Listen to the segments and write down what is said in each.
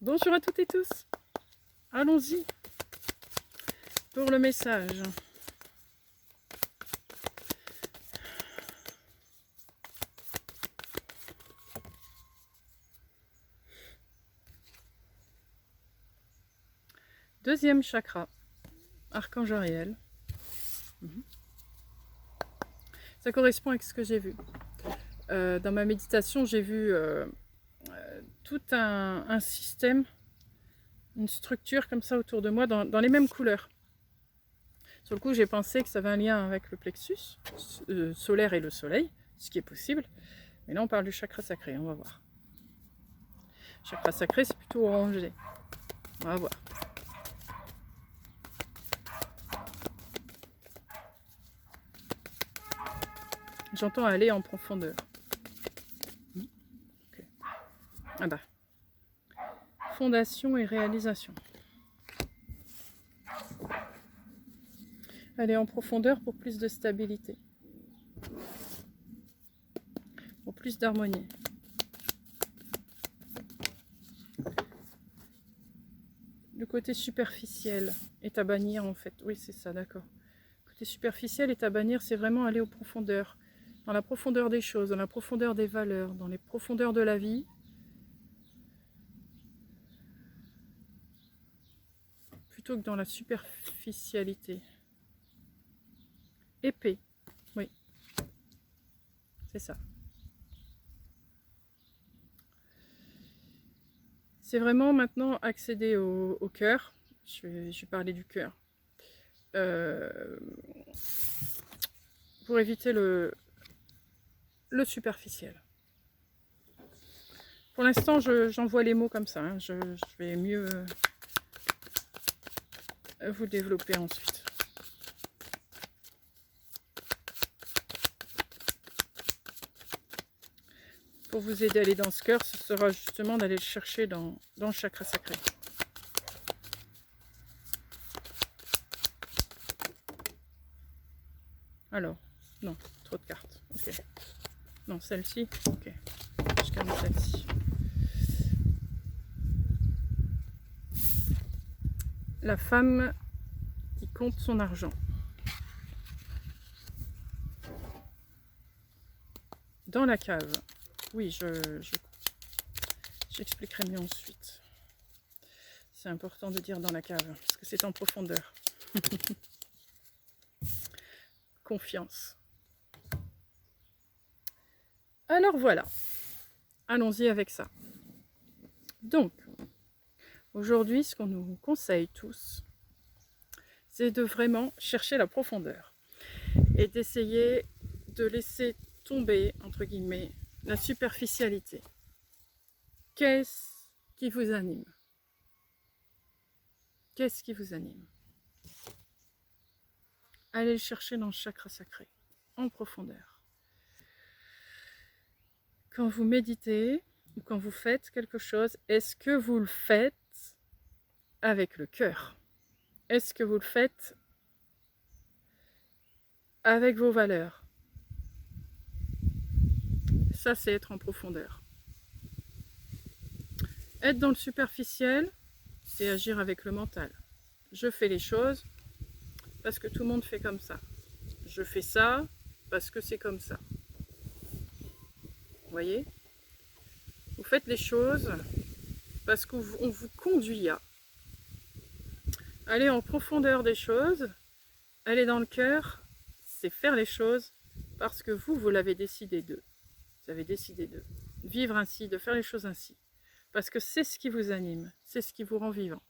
Bonjour à toutes et tous. Allons-y pour le message. Deuxième chakra, Archange Ariel. Ça correspond avec ce que j'ai vu. Dans ma méditation, j'ai vu tout un système, une structure comme ça autour de moi, dans les mêmes couleurs. Sur le coup, j'ai pensé que ça avait un lien avec le plexus solaire et le soleil, ce qui est possible. Mais là, on parle du chakra sacré, on va voir. Chakra sacré, c'est plutôt orangé. On va voir. J'entends aller en profondeur. Okay. Ah bah. Fondation et réalisation. Aller en profondeur pour plus de stabilité. Pour plus d'harmonie. Le côté superficiel est à bannir en fait. Oui, c'est ça, d'accord. Le côté superficiel est à bannir, c'est vraiment aller aux profondeurs. Dans la profondeur des choses, dans la profondeur des valeurs, dans les profondeurs de la vie. Plutôt que dans la superficialité. Épée, oui. C'est ça. C'est vraiment maintenant accéder au cœur. Je vais parler du cœur. Pour éviter le superficiel. Pour l'instant, j'envoie les mots comme ça. Hein. Je vais mieux vous développer ensuite. Pour vous aider à aller dans ce cœur, ce sera justement d'aller le chercher dans le chakra sacré. Alors, non, trop de cartes. Ok. Non, celle-ci. Ok. Je calme celle-ci. La femme qui compte son argent. Dans la cave. Oui, j'expliquerai mieux ensuite. C'est important de dire dans la cave, parce que c'est en profondeur. Confiance. Alors voilà. Allons-y avec ça. Donc, aujourd'hui, ce qu'on nous conseille tous, c'est de vraiment chercher la profondeur et d'essayer de laisser tomber, entre guillemets, la superficialité. Qu'est-ce qui vous anime? Qu'est-ce qui vous anime? Allez le chercher dans le chakra sacré, en profondeur. Quand vous méditez ou quand vous faites quelque chose, est-ce que vous le faites avec le cœur? Est-ce que vous le faites avec vos valeurs? Ça, c'est être en profondeur. Être dans le superficiel, c'est agir avec le mental. Je fais les choses parce que tout le monde fait comme ça. Je fais ça parce que c'est comme ça. Vous voyez? Vous faites les choses parce qu'on vous conduit à. Aller en profondeur des choses, aller dans le cœur, c'est faire les choses parce que vous l'avez décidé d'eux. Vous avez décidé de vivre ainsi, de faire les choses ainsi. Parce que c'est ce qui vous anime, c'est ce qui vous rend vivant.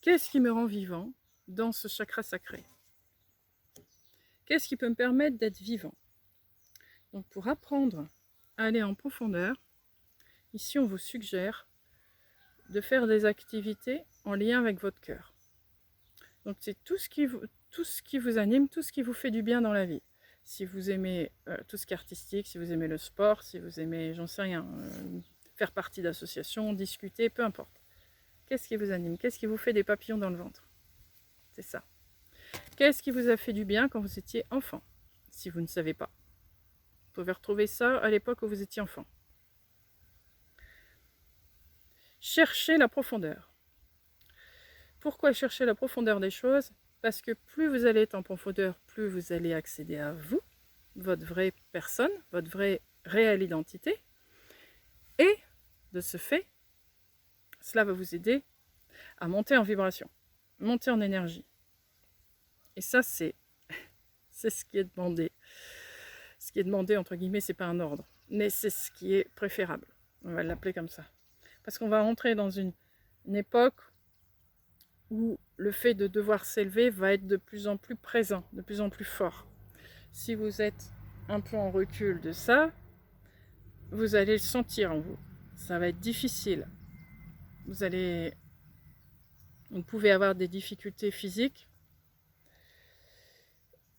Qu'est-ce qui me rend vivant dans ce chakra sacré? Qu'est-ce qui peut me permettre d'être vivant? Donc pour apprendre à aller en profondeur, ici on vous suggère de faire des activités en lien avec votre cœur. Donc c'est tout ce qui vous anime, tout ce qui vous fait du bien dans la vie. Si vous aimez tout ce qui est artistique, si vous aimez le sport, si vous aimez, j'en sais rien, faire partie d'associations, discuter, peu importe. Qu'est-ce qui vous anime? Qu'est-ce qui vous fait des papillons dans le ventre? C'est ça. Qu'est-ce qui vous a fait du bien quand vous étiez enfant? Si vous ne savez pas. Vous pouvez retrouver ça à l'époque où vous étiez enfant. cherchez la profondeur. Pourquoi chercher la profondeur des choses? Parce que plus vous allez être en profondeur, plus vous allez accéder à vous, votre vraie personne, votre vraie réelle identité. Et de ce fait, cela va vous aider à monter en vibration, monter en énergie. Et ça, c'est ce qui est demandé. Ce qui est demandé, entre guillemets, c'est pas un ordre, mais c'est ce qui est préférable. On va l'appeler comme ça. Parce qu'on va entrer dans une époque où le fait de devoir s'élever va être de plus en plus présent, de plus en plus fort. Si vous êtes un peu en recul de ça, vous allez le sentir en vous. Ça va être difficile. Vous pouvez avoir des difficultés physiques,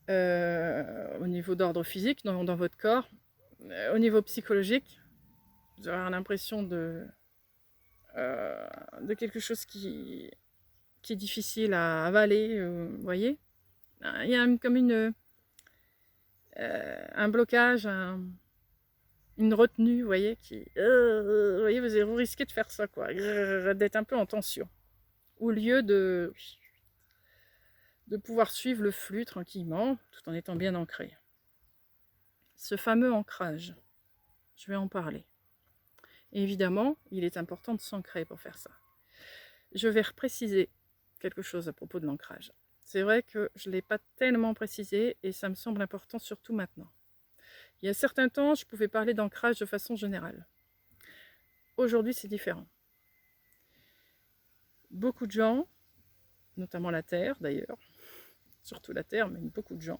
au niveau d'ordre physique, dans votre corps, au niveau psychologique, vous aurez l'impression de quelque chose qui est difficile à avaler, vous voyez. Il y a comme un blocage, une retenue, vous voyez, vous voyez, vous risquez de faire ça, quoi, d'être un peu en tension, au lieu de pouvoir suivre le flux tranquillement, tout en étant bien ancré. Ce fameux ancrage, je vais en parler. Et évidemment, il est important de s'ancrer pour faire ça. Je vais repréciser quelque chose à propos de l'ancrage. C'est vrai que je ne l'ai pas tellement précisé et ça me semble important, surtout maintenant. Il y a certains temps, je pouvais parler d'ancrage de façon générale. Aujourd'hui, c'est différent. Beaucoup de gens, notamment la Terre d'ailleurs, surtout la Terre, mais beaucoup de gens,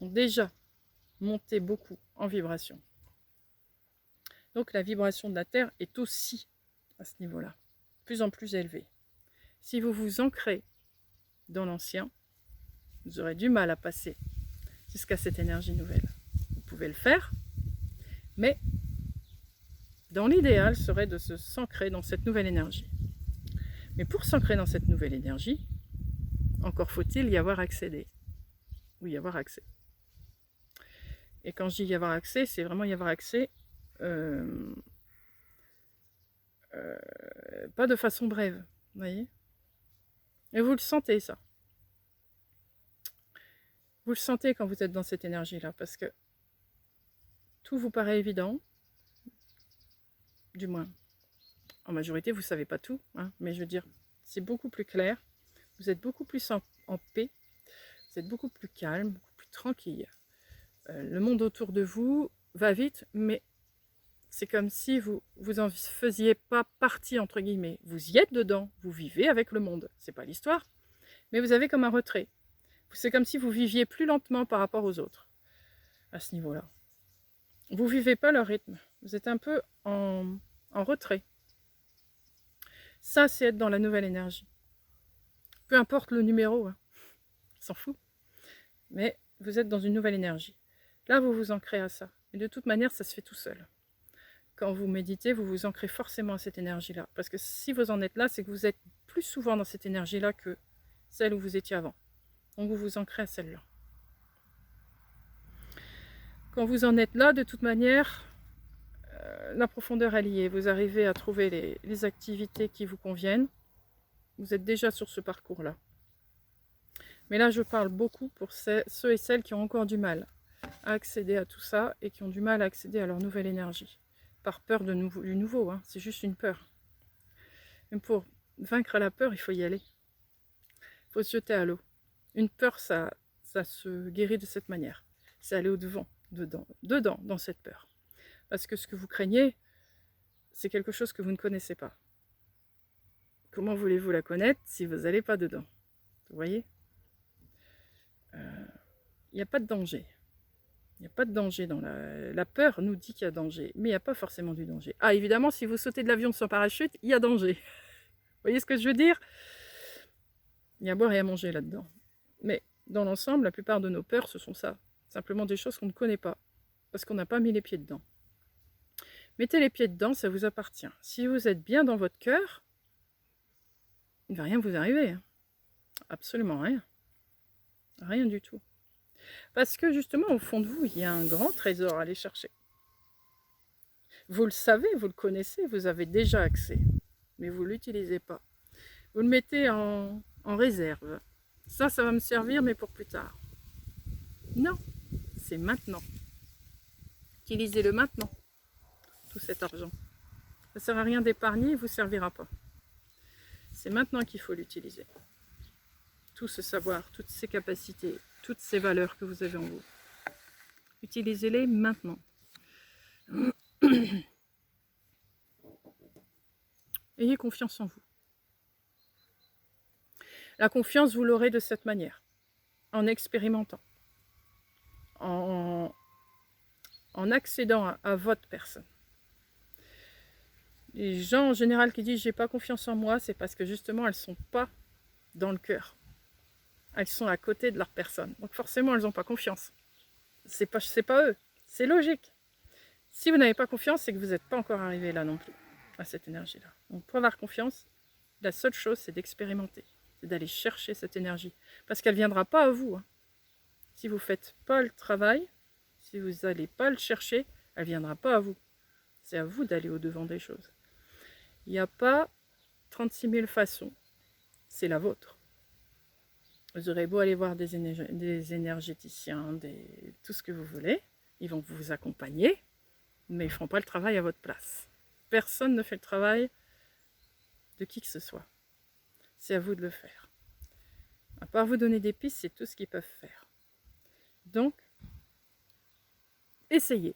ont déjà monté beaucoup en vibration. Donc la vibration de la Terre est aussi à ce niveau-là, de plus en plus élevée. Si vous vous ancrez dans l'ancien, vous aurez du mal à passer jusqu'à cette énergie nouvelle. Vous pouvez le faire, mais dans l'idéal serait de s'ancrer dans cette nouvelle énergie. Mais pour s'ancrer dans cette nouvelle énergie, encore faut-il y avoir accédé, ou y avoir accès. Et quand je dis y avoir accès, c'est vraiment y avoir accès, pas de façon brève, vous voyez. Et vous le sentez, ça. Vous le sentez quand vous êtes dans cette énergie-là, parce que tout vous paraît évident, du moins. En majorité, vous ne savez pas tout, hein, mais je veux dire, c'est beaucoup plus clair, vous êtes beaucoup plus en paix, vous êtes beaucoup plus calme, beaucoup plus tranquille. Le monde autour de vous va vite, mais c'est comme si vous en faisiez pas partie, entre guillemets. Vous y êtes dedans, vous vivez avec le monde, c'est pas l'histoire, mais vous avez comme un retrait. C'est comme si vous viviez plus lentement par rapport aux autres, à ce niveau-là. Vous vivez pas leur rythme, vous êtes un peu en retrait. Ça, c'est être dans la nouvelle énergie. Peu importe le numéro, hein, on s'en fout. Mais vous êtes dans une nouvelle énergie. Là, vous vous ancrez à ça. Et de toute manière, ça se fait tout seul. Quand vous méditez, vous vous ancrez forcément à cette énergie-là. Parce que si vous en êtes là, c'est que vous êtes plus souvent dans cette énergie-là que celle où vous étiez avant. Donc vous vous ancrez à celle-là. Quand vous en êtes là, de toute manière, la profondeur est liée. Vous arrivez à trouver les activités qui vous conviennent. Vous êtes déjà sur ce parcours-là. Mais là, je parle beaucoup pour ceux et celles qui ont encore du mal à accéder à tout ça et qui ont du mal à accéder à leur nouvelle énergie. Par peur du nouveau, hein. C'est juste une peur. Mais pour vaincre la peur, il faut y aller. Il faut se jeter à l'eau. Une peur, ça se guérit de cette manière. C'est aller au-devant, dedans, dans cette peur. Parce que ce que vous craignez, c'est quelque chose que vous ne connaissez pas. Comment voulez-vous la connaître si vous n'allez pas dedans? Vous voyez? Il n'y a pas de danger. Il n'y a pas de danger dans la peur nous dit qu'il y a danger, mais il n'y a pas forcément du danger. Ah, évidemment, si vous sautez de l'avion sans parachute, il y a danger. Vous voyez ce que je veux dire? Il y a à boire et à manger là-dedans. Mais dans l'ensemble, la plupart de nos peurs, ce sont ça. Simplement des choses qu'on ne connaît pas, parce qu'on n'a pas mis les pieds dedans. Mettez les pieds dedans, ça vous appartient. Si vous êtes bien dans votre cœur, il ne va rien vous arriver. Hein. Absolument rien. Rien du tout. Parce que justement, au fond de vous, il y a un grand trésor à aller chercher. Vous le savez, vous le connaissez, vous avez déjà accès. mais vous ne l'utilisez pas. Vous le mettez en réserve. Ça va me servir, mais pour plus tard. Non, c'est maintenant. Utilisez-le maintenant, tout cet argent. Ça ne sert à rien d'épargner, il ne vous servira pas. C'est maintenant qu'il faut l'utiliser. Tout ce savoir, toutes ces capacités, toutes ces valeurs que vous avez en vous. Utilisez-les maintenant. Ayez confiance en vous. La confiance, vous l'aurez de cette manière, en expérimentant, en accédant à votre personne. Les gens en général qui disent « j'ai pas confiance en moi », c'est parce que justement elles ne sont pas dans le cœur. Elles sont à côté de leur personne. Donc forcément elles n'ont pas confiance. C'est pas eux, c'est logique. Si vous n'avez pas confiance, c'est que vous n'êtes pas encore arrivé là non plus, à cette énergie-là. Donc pour avoir confiance, la seule chose c'est d'expérimenter, c'est d'aller chercher cette énergie. Parce qu'elle ne viendra pas à vous. Hein. Si vous ne faites pas le travail, si vous n'allez pas le chercher, elle ne viendra pas à vous. C'est à vous d'aller au-devant des choses. Il n'y a pas 36 000 façons, c'est la vôtre. Vous aurez beau aller voir des énergéticiens, tout ce que vous voulez, ils vont vous accompagner, mais ils ne feront pas le travail à votre place. Personne ne fait le travail de qui que ce soit. C'est à vous de le faire. À part vous donner des pistes, c'est tout ce qu'ils peuvent faire. Donc, essayez.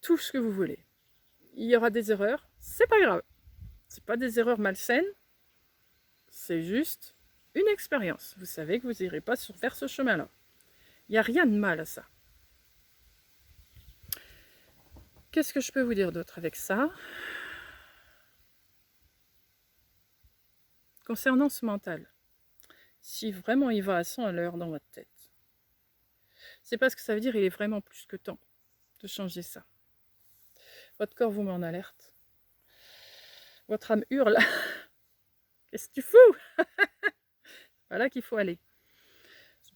Tout ce que vous voulez. Il y aura des erreurs, c'est pas grave. C'est pas des erreurs malsaines, c'est juste une expérience. Vous savez que vous n'irez pas vers ce chemin-là. Il n'y a rien de mal à ça. Qu'est-ce que je peux vous dire d'autre avec ça? Concernant ce mental, si vraiment il va à 100 à l'heure dans votre tête, c'est parce que ça veut dire qu'il est vraiment plus que temps de changer ça. Votre corps vous met en alerte. Votre âme hurle. Qu'est-ce que tu fous? Voilà qu'il faut aller.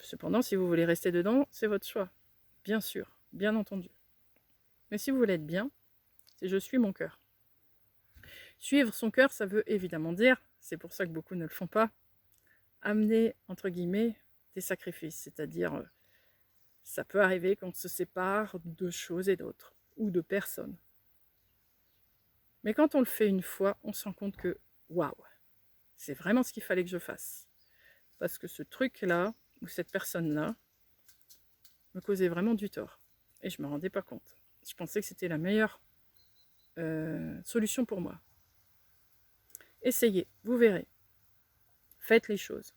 Cependant, si vous voulez rester dedans, c'est votre choix. Bien sûr, bien entendu. Mais si vous voulez être bien, c'est je suis mon cœur. Suivre son cœur, ça veut évidemment dire, c'est pour ça que beaucoup ne le font pas, amener, entre guillemets, des sacrifices. C'est-à-dire, ça peut arriver qu'on se sépare de choses et d'autres, ou de personnes. Mais quand on le fait une fois, on se rend compte que, waouh, c'est vraiment ce qu'il fallait que je fasse. Parce que ce truc-là, ou cette personne-là, me causait vraiment du tort. Et je ne me rendais pas compte. Je pensais que c'était la meilleure solution pour moi. Essayez, vous verrez. Faites les choses.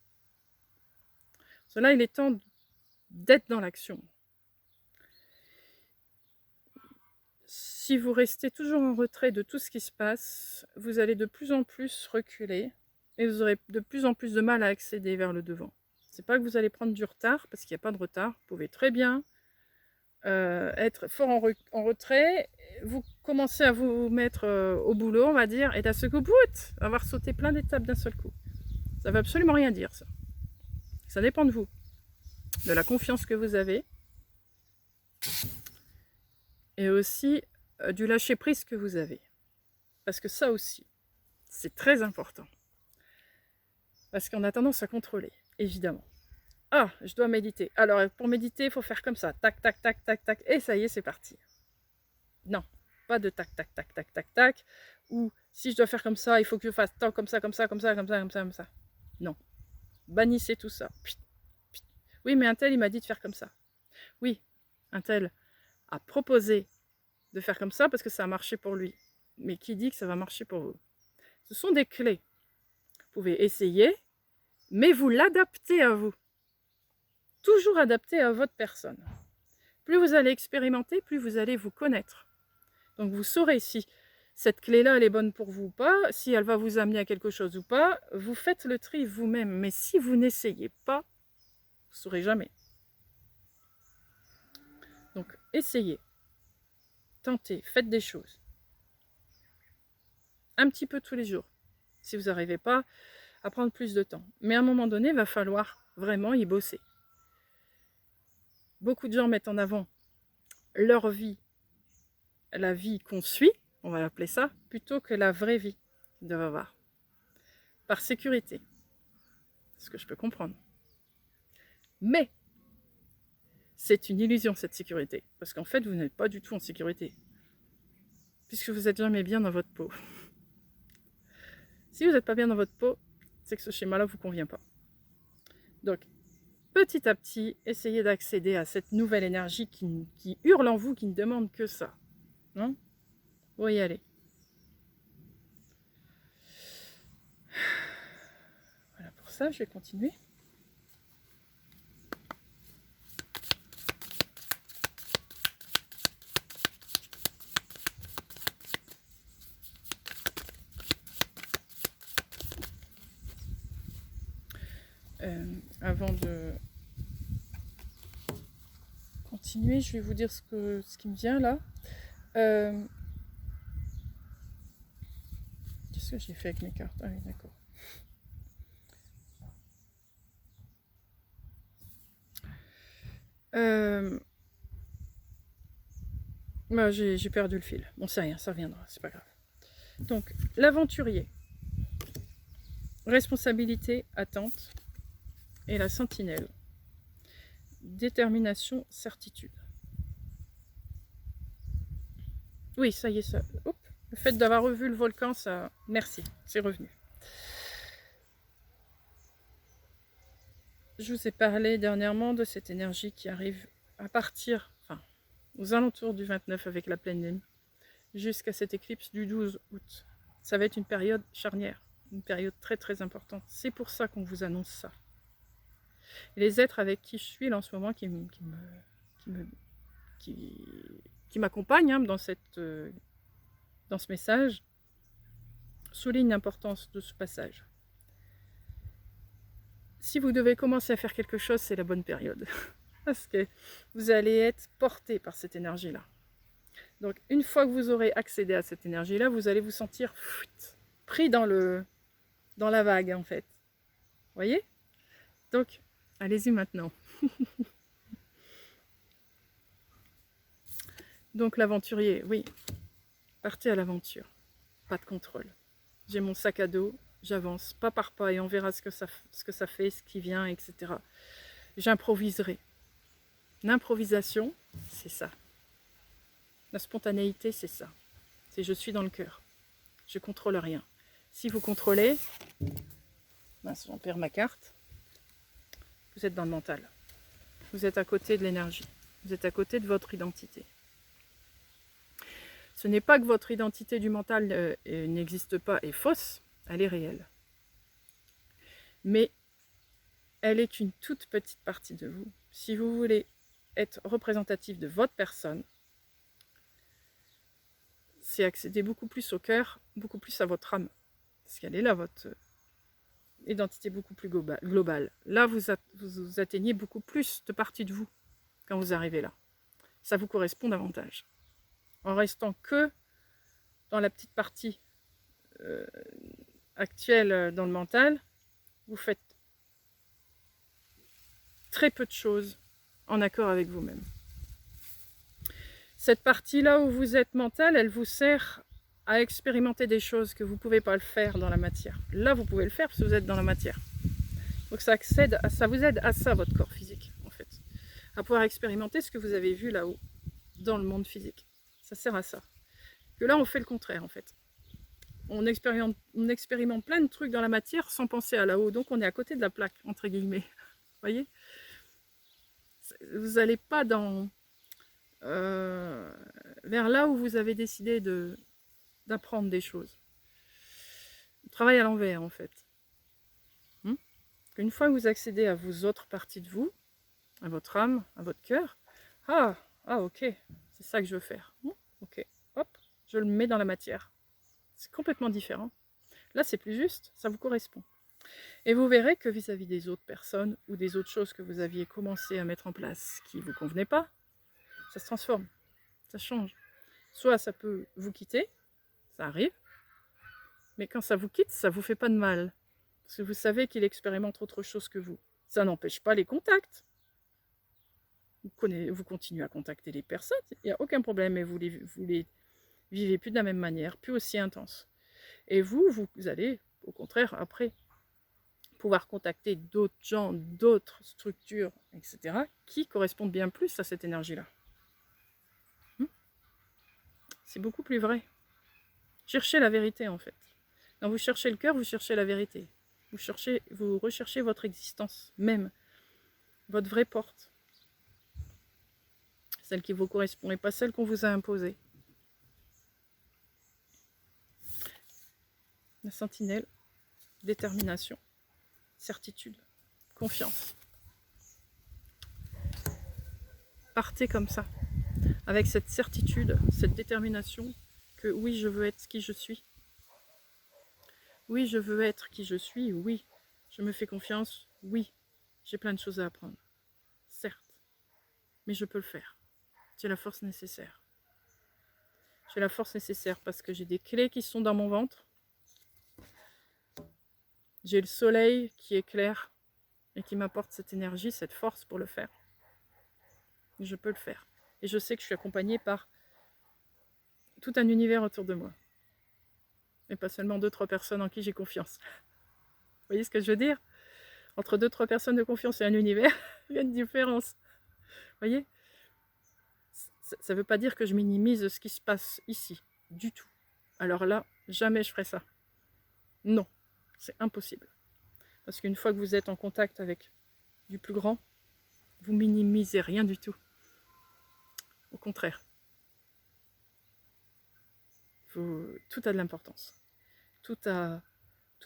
Cela, il est temps d'être dans l'action. Si vous restez toujours en retrait de tout ce qui se passe, vous allez de plus en plus reculer et vous aurez de plus en plus de mal à accéder vers le devant. C'est pas que vous allez prendre du retard, parce qu'il n'y a pas de retard. Vous pouvez très bien être fort en retrait. Vous commencez à vous mettre au boulot, on va dire, et d'un seul coup, avoir sauté plein d'étapes d'un seul coup. Ça ne veut absolument rien dire, ça. Ça dépend de vous, de la confiance que vous avez, et aussi du lâcher-prise que vous avez. Parce que ça aussi, c'est très important. Parce qu'on a tendance à contrôler, évidemment. Ah, je dois méditer. Alors, pour méditer, il faut faire comme ça. Tac, tac, tac, tac, tac. Et ça y est, c'est parti. Non, pas de tac, tac, tac, tac, tac, tac. Ou si je dois faire comme ça, il faut que je fasse tant comme ça, comme ça, comme ça, comme ça, comme ça, comme ça. Non. Bannissez tout ça. Oui, mais un tel, il m'a dit de faire comme ça. Oui, un tel a proposé de faire comme ça parce que ça a marché pour lui. Mais qui dit que ça va marcher pour vous? Ce sont des clés. Vous pouvez essayer, mais vous l'adaptez à vous. Toujours adapté à votre personne. Plus vous allez expérimenter, plus vous allez vous connaître. Donc vous saurez si cette clé-là, elle est bonne pour vous ou pas, si elle va vous amener à quelque chose ou pas. Vous faites le tri vous-même, mais si vous n'essayez pas, vous ne saurez jamais. Donc essayez, tentez, faites des choses. Un petit peu tous les jours. Si vous n'arrivez pas à prendre plus de temps. Mais à un moment donné, il va falloir vraiment y bosser. Beaucoup de gens mettent en avant leur vie, la vie qu'on suit, on va l'appeler ça, plutôt que la vraie vie qu'ils doivent avoir. Par sécurité. Ce que je peux comprendre. Mais c'est une illusion, cette sécurité. Parce qu'en fait, vous n'êtes pas du tout en sécurité. Puisque vous n'êtes jamais bien dans votre peau. Si vous n'êtes pas bien dans votre peau, c'est que ce schéma-là ne vous convient pas. Donc, petit à petit, essayez d'accéder à cette nouvelle énergie qui hurle en vous, qui ne demande que ça. Non ? Vous y aller. Voilà, pour ça, je vais continuer. Avant de continuer, je vais vous dire ce qui me vient là. Qu'est-ce que j'ai fait avec mes cartes? Ah oui, d'accord. Bah, j'ai perdu le fil. Bon, c'est rien, ça reviendra, c'est pas grave. Donc, l'aventurier, responsabilité, attente, et la sentinelle, détermination, certitude. Oui, ça y est, ça. Oups, le fait d'avoir revu le volcan, ça. Merci, c'est revenu. Je vous ai parlé dernièrement de cette énergie qui arrive à partir, enfin, aux alentours du 29 avec la pleine lune, jusqu'à cette éclipse du 12 août. Ça va être une période charnière, une période très très importante. C'est pour ça qu'on vous annonce ça. Et les êtres avec qui je suis là en ce moment, qui m'accompagnent hein, dans ce message, soulignent l'importance de ce passage. Si vous devez commencer à faire quelque chose, c'est la bonne période. Parce que vous allez être porté par cette énergie-là. Donc, une fois que vous aurez accédé à cette énergie-là, vous allez vous sentir pris dans la vague, en fait. Vous voyez? Donc, allez-y maintenant. Donc, l'aventurier, oui. Partez à l'aventure. Pas de contrôle. J'ai mon sac à dos, j'avance pas par pas et on verra ce que ça fait, ce qui vient, etc. J'improviserai. L'improvisation, c'est ça. La spontanéité, c'est ça. C'est je suis dans le cœur. Je contrôle rien. Si vous contrôlez, mince, j'en perds ma carte, vous êtes dans le mental. Vous êtes à côté de l'énergie. Vous êtes à côté de votre identité. Ce n'est pas que votre identité du mental n'existe pas et fausse, elle est réelle. Mais elle est une toute petite partie de vous. Si vous voulez être représentatif de votre personne, c'est accéder beaucoup plus au cœur, beaucoup plus à votre âme. Parce qu'elle est là, votre identité beaucoup plus globale. Là, vous atteignez beaucoup plus de parties de vous quand vous arrivez là. Ça vous correspond davantage. En restant que dans la petite partie actuelle dans le mental, vous faites très peu de choses en accord avec vous-même. Cette partie-là où vous êtes mental, elle vous sert à expérimenter des choses que vous ne pouvez pas le faire dans la matière. Là, vous pouvez le faire parce que vous êtes dans la matière. Donc ça vous aide à ça, votre corps physique, en fait. À pouvoir expérimenter ce que vous avez vu là-haut, dans le monde physique. Ça sert à ça. Que là, on fait le contraire, en fait. On expérimente plein de trucs dans la matière sans penser à là-haut. Donc on est à côté de la plaque, entre guillemets. Vous voyez? Vous n'allez pas vers là où vous avez décidé d'apprendre des choses. On travaille à l'envers, en fait. Une fois que vous accédez à vos autres parties de vous, à votre âme, à votre cœur, ok, c'est ça que je veux faire. Ok, hop, je le mets dans la matière. C'est complètement différent. Là, c'est plus juste, ça vous correspond. Et vous verrez que vis-à-vis des autres personnes ou des autres choses que vous aviez commencé à mettre en place qui ne vous convenaient pas, ça se transforme, ça change. Soit ça peut vous quitter, ça arrive, mais quand ça vous quitte, ça ne vous fait pas de mal. Parce que vous savez qu'il expérimente autre chose que vous. Ça n'empêche pas les contacts. Vous continuez à contacter les personnes, il n'y a aucun problème, mais vous vivez plus de la même manière, plus aussi intense. Et vous allez, au contraire, après, pouvoir contacter d'autres gens, d'autres structures, etc., qui correspondent bien plus à cette énergie-là. C'est beaucoup plus vrai. Cherchez la vérité, en fait. Quand vous cherchez le cœur, vous cherchez la vérité. Vous recherchez votre existence même, votre vraie porte. Celle qui vous correspond et pas celle qu'on vous a imposée. La sentinelle, détermination, certitude, confiance. Partez comme ça, avec cette certitude, cette détermination que oui, je veux être qui je suis. Oui, je veux être qui je suis. Oui, je me fais confiance. Oui, j'ai plein de choses à apprendre. Certes, mais je peux le faire. J'ai la force nécessaire. J'ai la force nécessaire parce que j'ai des clés qui sont dans mon ventre. J'ai le soleil qui éclaire et qui m'apporte cette énergie, cette force pour le faire. Et je peux le faire. Et je sais que je suis accompagnée par tout un univers autour de moi. Et pas seulement 2-3 personnes en qui j'ai confiance. Vous voyez ce que je veux dire? Entre 2-3 personnes de confiance et un univers, il y a une différence. Vous voyez? Ça ne veut pas dire que je minimise ce qui se passe ici, du tout. Alors là, jamais je ferai ça. Non, c'est impossible. Parce qu'une fois que vous êtes en contact avec du plus grand, vous minimisez rien du tout. Au contraire. Tout a de l'importance. Tout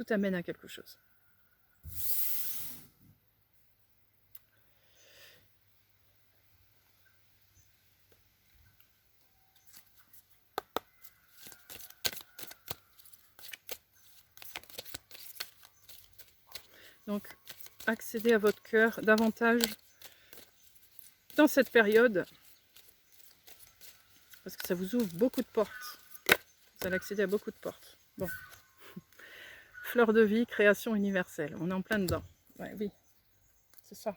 amène à quelque chose. Donc, accédez à votre cœur davantage dans cette période, parce que ça vous ouvre beaucoup de portes. Vous allez accéder à beaucoup de portes. Bon. Fleur de vie, création universelle. On est en plein dedans. Ouais, oui, c'est ça.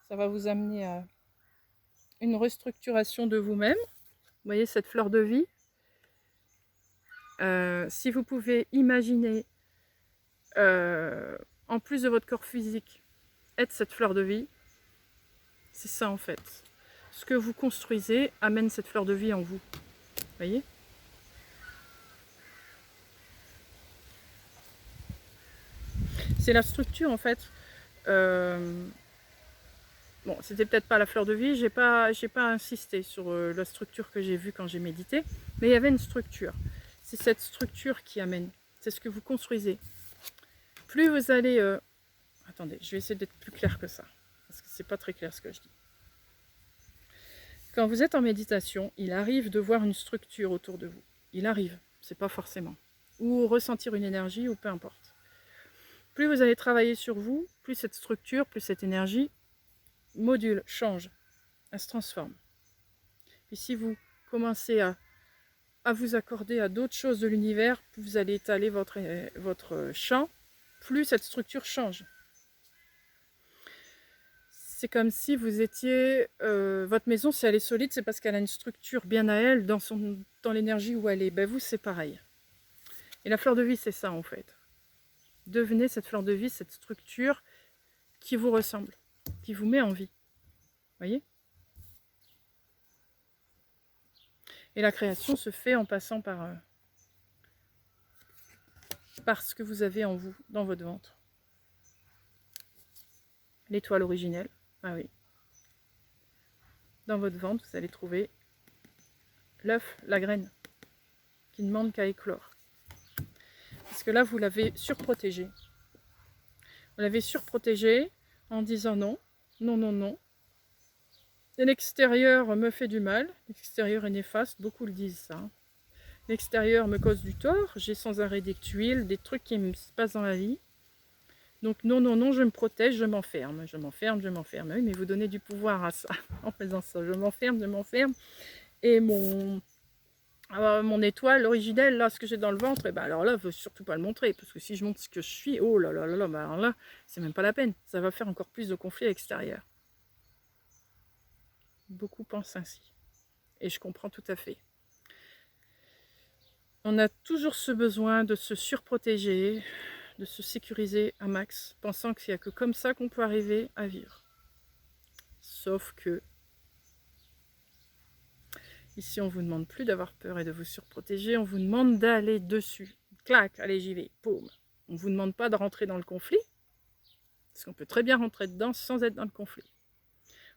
Ça va vous amener à une restructuration de vous-même. Vous voyez cette fleur de vie. Si vous pouvez imaginer, en plus de votre corps physique, être cette fleur de vie, c'est ça en fait. Ce que vous construisez amène cette fleur de vie en vous. Vous voyez ? C'est la structure en fait. Bon, c'était peut-être pas la fleur de vie, j'ai pas insisté sur la structure que j'ai vue quand j'ai médité, mais il y avait une structure. C'est cette structure qui amène. C'est ce que vous construisez. Plus vous allez... Attendez, je vais essayer d'être plus clair que ça, parce que c'est pas très clair ce que je dis. Quand vous êtes en méditation, il arrive de voir une structure autour de vous. Il arrive, c'est pas forcément. Ou ressentir une énergie, ou peu importe. Plus vous allez travailler sur vous, plus cette structure, plus cette énergie module, change, elle se transforme. Puis si vous commencez à vous accorder à d'autres choses de l'univers, plus vous allez étaler votre champ, plus cette structure change. C'est comme si vous étiez... votre maison, si elle est solide, c'est parce qu'elle a une structure bien à elle, dans l'énergie où elle est. Ben vous, c'est pareil. Et la fleur de vie, c'est ça en fait. Devenez cette fleur de vie, cette structure qui vous ressemble, qui vous met en vie. Voyez ? Et la création se fait en passant par ce que vous avez en vous, dans votre ventre. L'étoile originelle, ah oui. Dans votre ventre, vous allez trouver l'œuf, la graine, qui ne demande qu'à éclore. Parce que là, vous l'avez surprotégé. Vous l'avez surprotégé en disant non, non, non, non. Et l'extérieur me fait du mal, l'extérieur est néfaste, beaucoup le disent ça. L'extérieur me cause du tort, j'ai sans arrêt des tuiles, des trucs qui me se passent dans la vie. Donc non, non, non, je me protège, je m'enferme, je m'enferme, je m'enferme. Oui, mais vous donnez du pouvoir à ça, en faisant ça. Je m'enferme, je m'enferme. Et mon étoile originelle, là, ce que j'ai dans le ventre, et ben alors là, il ne faut surtout pas le montrer, parce que si je montre ce que je suis, oh là là là là, ben alors là, c'est même pas la peine. Ça va faire encore plus de conflits à l'extérieur. Beaucoup pensent ainsi. Et je comprends tout à fait. On a toujours ce besoin de se surprotéger, de se sécuriser un max, pensant qu'il n'y a que comme ça qu'on peut arriver à vivre. Sauf que ici, on ne vous demande plus d'avoir peur et de vous surprotéger, on vous demande d'aller dessus. Clac, allez, j'y vais, boum. On ne vous demande pas de rentrer dans le conflit, parce qu'on peut très bien rentrer dedans sans être dans le conflit.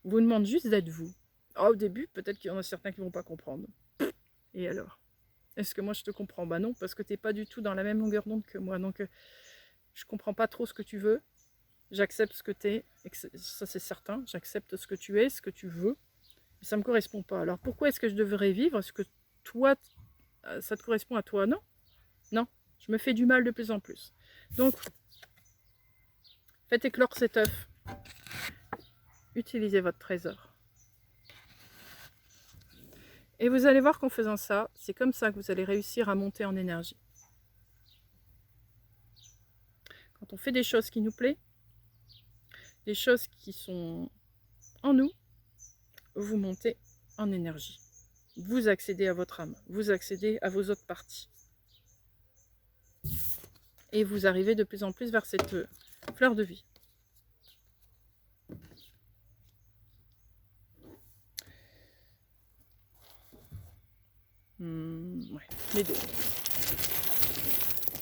On vous demande juste d'être vous. Oh, au début, peut-être qu'il y en a certains qui ne vont pas comprendre. Et alors? Est-ce que moi je te comprends? Bah non, parce que tu n'es pas du tout dans la même longueur d'onde que moi. Donc, je ne comprends pas trop ce que tu veux. J'accepte ce que tu es, ça c'est certain. J'accepte ce que tu es, ce que tu veux. Mais ça ne me correspond pas. Alors pourquoi est-ce que je devrais vivre? Est-ce que toi, ça te correspond à toi? Non. Non. Je me fais du mal de plus en plus. Donc, faites éclore cet œuf. Utilisez votre trésor. Et vous allez voir qu'en faisant ça, c'est comme ça que vous allez réussir à monter en énergie. Quand on fait des choses qui nous plaisent, des choses qui sont en nous, vous montez en énergie. Vous accédez à votre âme, vous accédez à vos autres parties. Et vous arrivez de plus en plus vers cette fleur de vie. Ouais, les deux.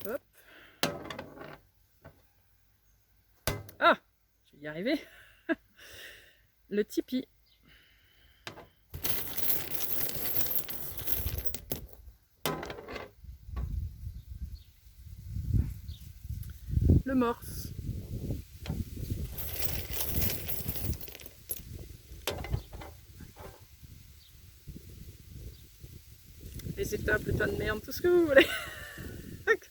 Hop. Ah, je vais y arriver. Le Tipeee. Le morse. Les étapes, le tas de merde, tout ce que vous voulez.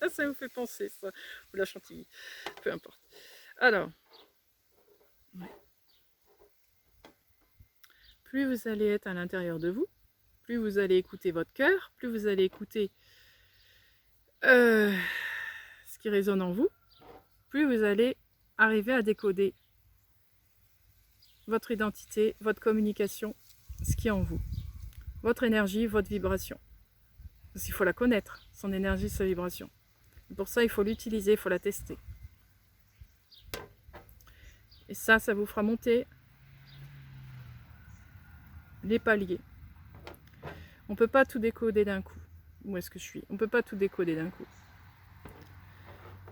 Ça vous fait penser, ça. Ou la chantilly. Peu importe. Alors. Ouais. Plus vous allez être à l'intérieur de vous, plus vous allez écouter votre cœur, plus vous allez écouter ce qui résonne en vous, plus vous allez arriver à décoder votre identité, votre communication, ce qui est en vous, votre énergie, votre vibration. Parce qu'il faut la connaître, son énergie, sa vibration. Et pour ça, il faut l'utiliser, il faut la tester. Et ça vous fera monter les paliers. On ne peut pas tout décoder d'un coup. Où est-ce que je suis? On ne peut pas tout décoder d'un coup.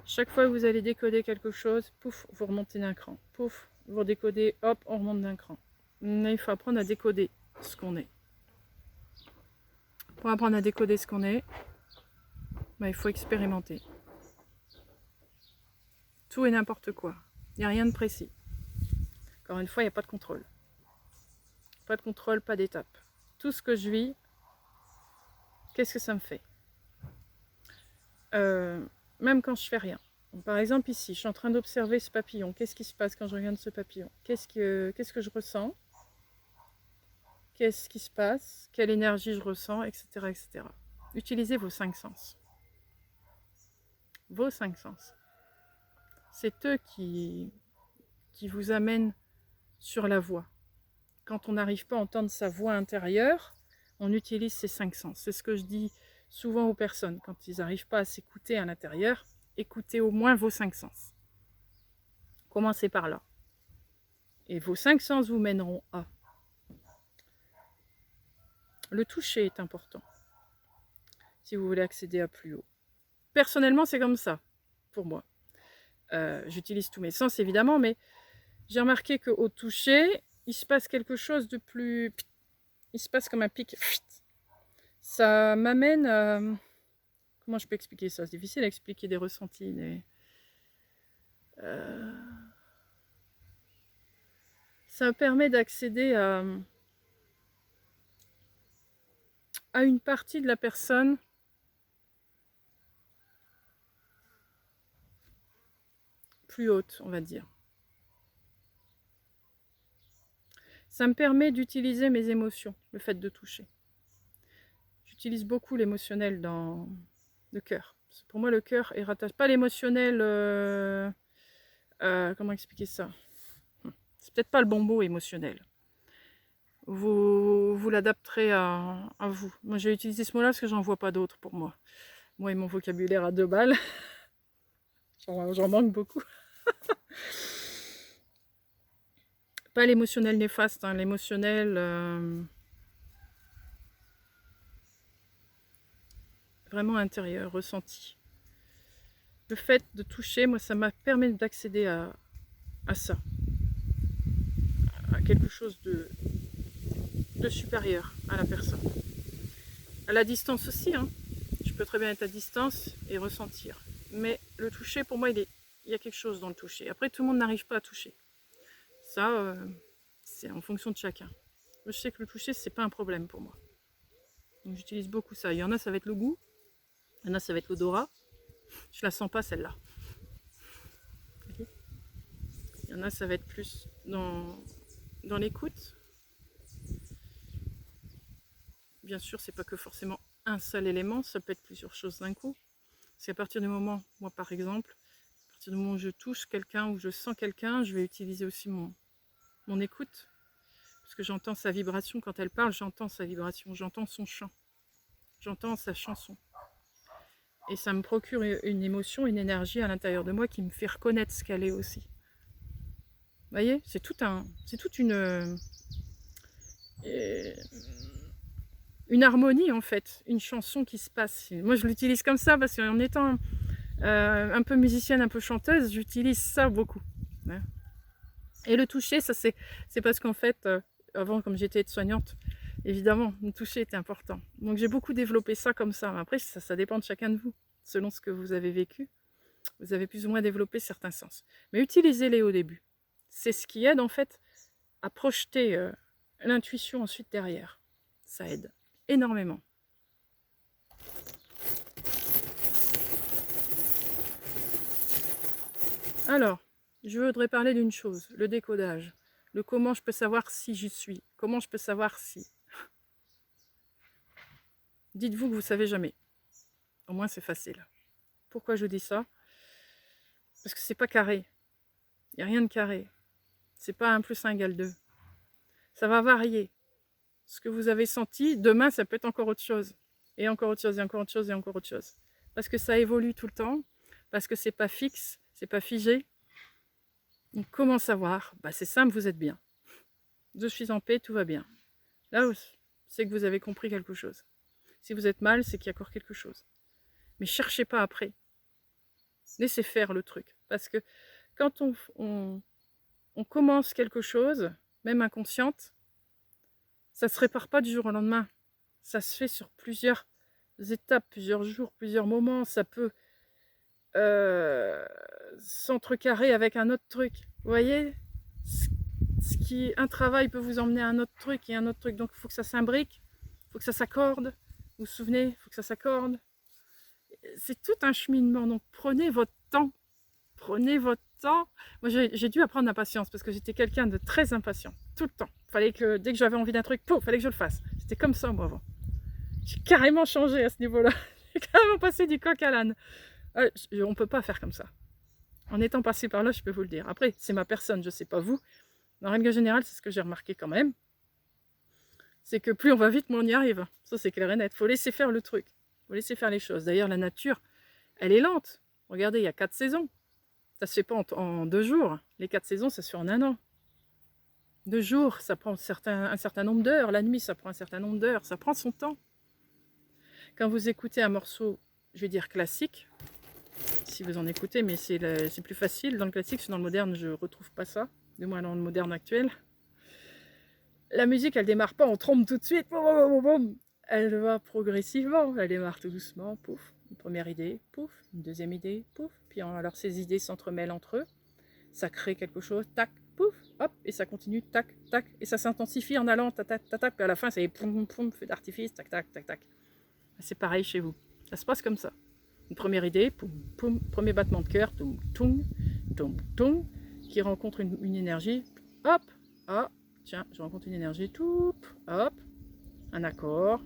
Chaque fois que vous allez décoder quelque chose, pouf, vous remontez d'un cran. Pouf, vous redécodez, hop, on remonte d'un cran. Mais il faut apprendre à décoder ce qu'on est. Pour apprendre à décoder ce qu'on est, bah, il faut expérimenter. Tout et n'importe quoi. Il n'y a rien de précis. Encore une fois, il n'y a pas de contrôle. Pas de contrôle, pas d'étape. Tout ce que je vis, qu'est-ce que ça me fait? Même quand je fais rien. Donc, par exemple ici, je suis en train d'observer ce papillon. Qu'est-ce qui se passe quand je regarde ce papillon? Qu'est-ce que je ressens? Qu'est-ce qui se passe? Quelle énergie je ressens? Etc. etc. Utilisez vos 5 sens. Vos 5 sens. C'est eux qui vous amènent sur la voie. Quand on n'arrive pas à entendre sa voix intérieure, on utilise ces 5 sens. C'est ce que je dis souvent aux personnes. Quand ils n'arrivent pas à s'écouter à l'intérieur, écoutez au moins vos 5 sens. Commencez par là. Et vos 5 sens vous mèneront à. Le toucher est important. Si vous voulez accéder à plus haut. Personnellement, c'est comme ça, pour moi. J'utilise tous mes sens, évidemment, mais j'ai remarqué qu'au toucher, il se passe quelque chose de plus... Il se passe comme un pic. Ça m'amène... Comment je peux expliquer ça? C'est difficile à expliquer des ressentis. Ça me permet d'accéder à une partie de la personne plus haute, on va dire. Ça me permet d'utiliser mes émotions, le fait de toucher. J'utilise beaucoup l'émotionnel dans le cœur. Pour moi, le cœur est rattaché. Pas l'émotionnel... comment expliquer ça? C'est peut-être pas le bon mot émotionnel. Vous l'adapterez à vous. Moi, j'ai utilisé ce mot-là parce que j'en vois pas d'autre pour moi. Moi et mon vocabulaire à 2 balles, j'en manque beaucoup. Pas l'émotionnel néfaste, hein, l'émotionnel vraiment intérieur, ressenti. Le fait de toucher, moi, ça m'a permis d'accéder à ça, à quelque chose de supérieur à la personne. À la distance aussi, hein. Je peux très bien être à distance et ressentir. Mais le toucher, pour moi, il y a quelque chose dans le toucher. Après, tout le monde n'arrive pas à toucher. Ça, c'est en fonction de chacun. Je sais que le toucher, c'est pas un problème pour moi. Donc j'utilise beaucoup ça. Il y en a, ça va être le goût. Il y en a, ça va être l'odorat. Je la sens pas, celle-là. Okay. Il y en a, ça va être plus dans l'écoute. Bien sûr, c'est pas que forcément un seul élément, ça peut être plusieurs choses d'un coup. C'est à partir du moment, moi par exemple, à partir du moment où je touche quelqu'un, ou je sens quelqu'un, je vais utiliser aussi mon écoute. Parce que j'entends sa vibration quand elle parle, j'entends sa vibration, j'entends son chant, j'entends sa chanson. Et ça me procure une émotion, une énergie à l'intérieur de moi qui me fait reconnaître ce qu'elle est aussi. Vous voyez, c'est toute une harmonie en fait, une chanson qui se passe. Moi je l'utilise comme ça parce qu'en étant un peu musicienne, un peu chanteuse, j'utilise ça beaucoup. Hein. Et le toucher, ça c'est parce qu'en fait, avant comme j'étais aide-soignante, évidemment, le toucher était important. Donc j'ai beaucoup développé ça comme ça. Après, ça dépend de chacun de vous. Selon ce que vous avez vécu, vous avez plus ou moins développé certains sens. Mais utilisez-les au début. C'est ce qui aide en fait à projeter l'intuition ensuite derrière. Ça aide énormément. Alors, je voudrais parler d'une chose, le décodage. Le comment je peux savoir si j'y suis. Comment je peux savoir si. Dites-vous que vous ne savez jamais. Au moins, c'est facile. Pourquoi je dis ça? Parce que c'est pas carré. Il n'y a rien de carré. C'est pas 1 + 1 = 2. Ça va varier. Ce que vous avez senti, demain, ça peut être encore autre chose. Et encore autre chose, et encore autre chose, et encore autre chose. Parce que ça évolue tout le temps. Parce que c'est pas fixe, c'est pas figé. Donc, comment savoir? C'est simple, vous êtes bien. Je suis en paix, tout va bien. Là, c'est que vous avez compris quelque chose. Si vous êtes mal, c'est qu'il y a encore quelque chose. Mais cherchez pas après. Laissez faire le truc. Parce que quand on commence quelque chose, même inconsciente, ça ne se répare pas du jour au lendemain. Ça se fait sur plusieurs étapes, plusieurs jours, plusieurs moments. Ça peut s'entrecarrer avec un autre truc. Vous voyez, un travail peut vous emmener à un autre truc et un autre truc. Donc il faut que ça s'imbrique, il faut que ça s'accorde. Vous vous souvenez, il faut que ça s'accorde. C'est tout un cheminement. Donc prenez votre temps. Prenez votre temps. Moi, j'ai dû apprendre la patience parce que j'étais quelqu'un de très impatient. Tout le temps. Fallait que, dès que j'avais envie d'un truc, fallait que je le fasse. C'était comme ça, moi, avant. J'ai carrément changé à ce niveau-là. J'ai carrément passé du coq à l'âne. On ne peut pas faire comme ça. En étant passé par là, je peux vous le dire. Après, c'est ma personne, je ne sais pas vous. En règle générale, c'est ce que j'ai remarqué quand même. C'est que plus on va vite, moins on y arrive. Ça, c'est clair et net. Il faut laisser faire le truc. Il faut laisser faire les choses. D'ailleurs, la nature, elle est lente. Regardez, il y a 4 saisons. Ça se fait pas en 2 jours. Les 4 saisons, ça se fait en 1 an. 2 jours, ça prend un certain nombre d'heures. La nuit, ça prend un certain nombre d'heures. Ça prend son temps. Quand vous écoutez un morceau, je vais dire classique, si vous en écoutez, mais c'est plus facile. Dans le classique, dans le moderne, je ne retrouve pas ça. Du moins dans le moderne actuel. La musique, elle démarre pas en trompe tout de suite. Elle va progressivement. Elle démarre tout doucement. Pouf. Une première idée. Pouf. Une deuxième idée. Pouf. Puis alors ces idées s'entremêlent entre eux. Ça crée quelque chose. Tac. Pouf. Hop. Et ça continue. Tac. Tac. Et ça s'intensifie en allant. Tac. Tac. Tac. Puis à la fin, c'est poum. Poum. Feu d'artifice. Tac. Tac. Tac. Tac. C'est pareil chez vous. Ça se passe comme ça. Une première idée. Poum. Poum. Premier battement de cœur. Toum. Toum. Toum. Toum. Qui rencontre une énergie. Hop. Hop. Tiens, je rencontre une énergie, tout, hop, un accord,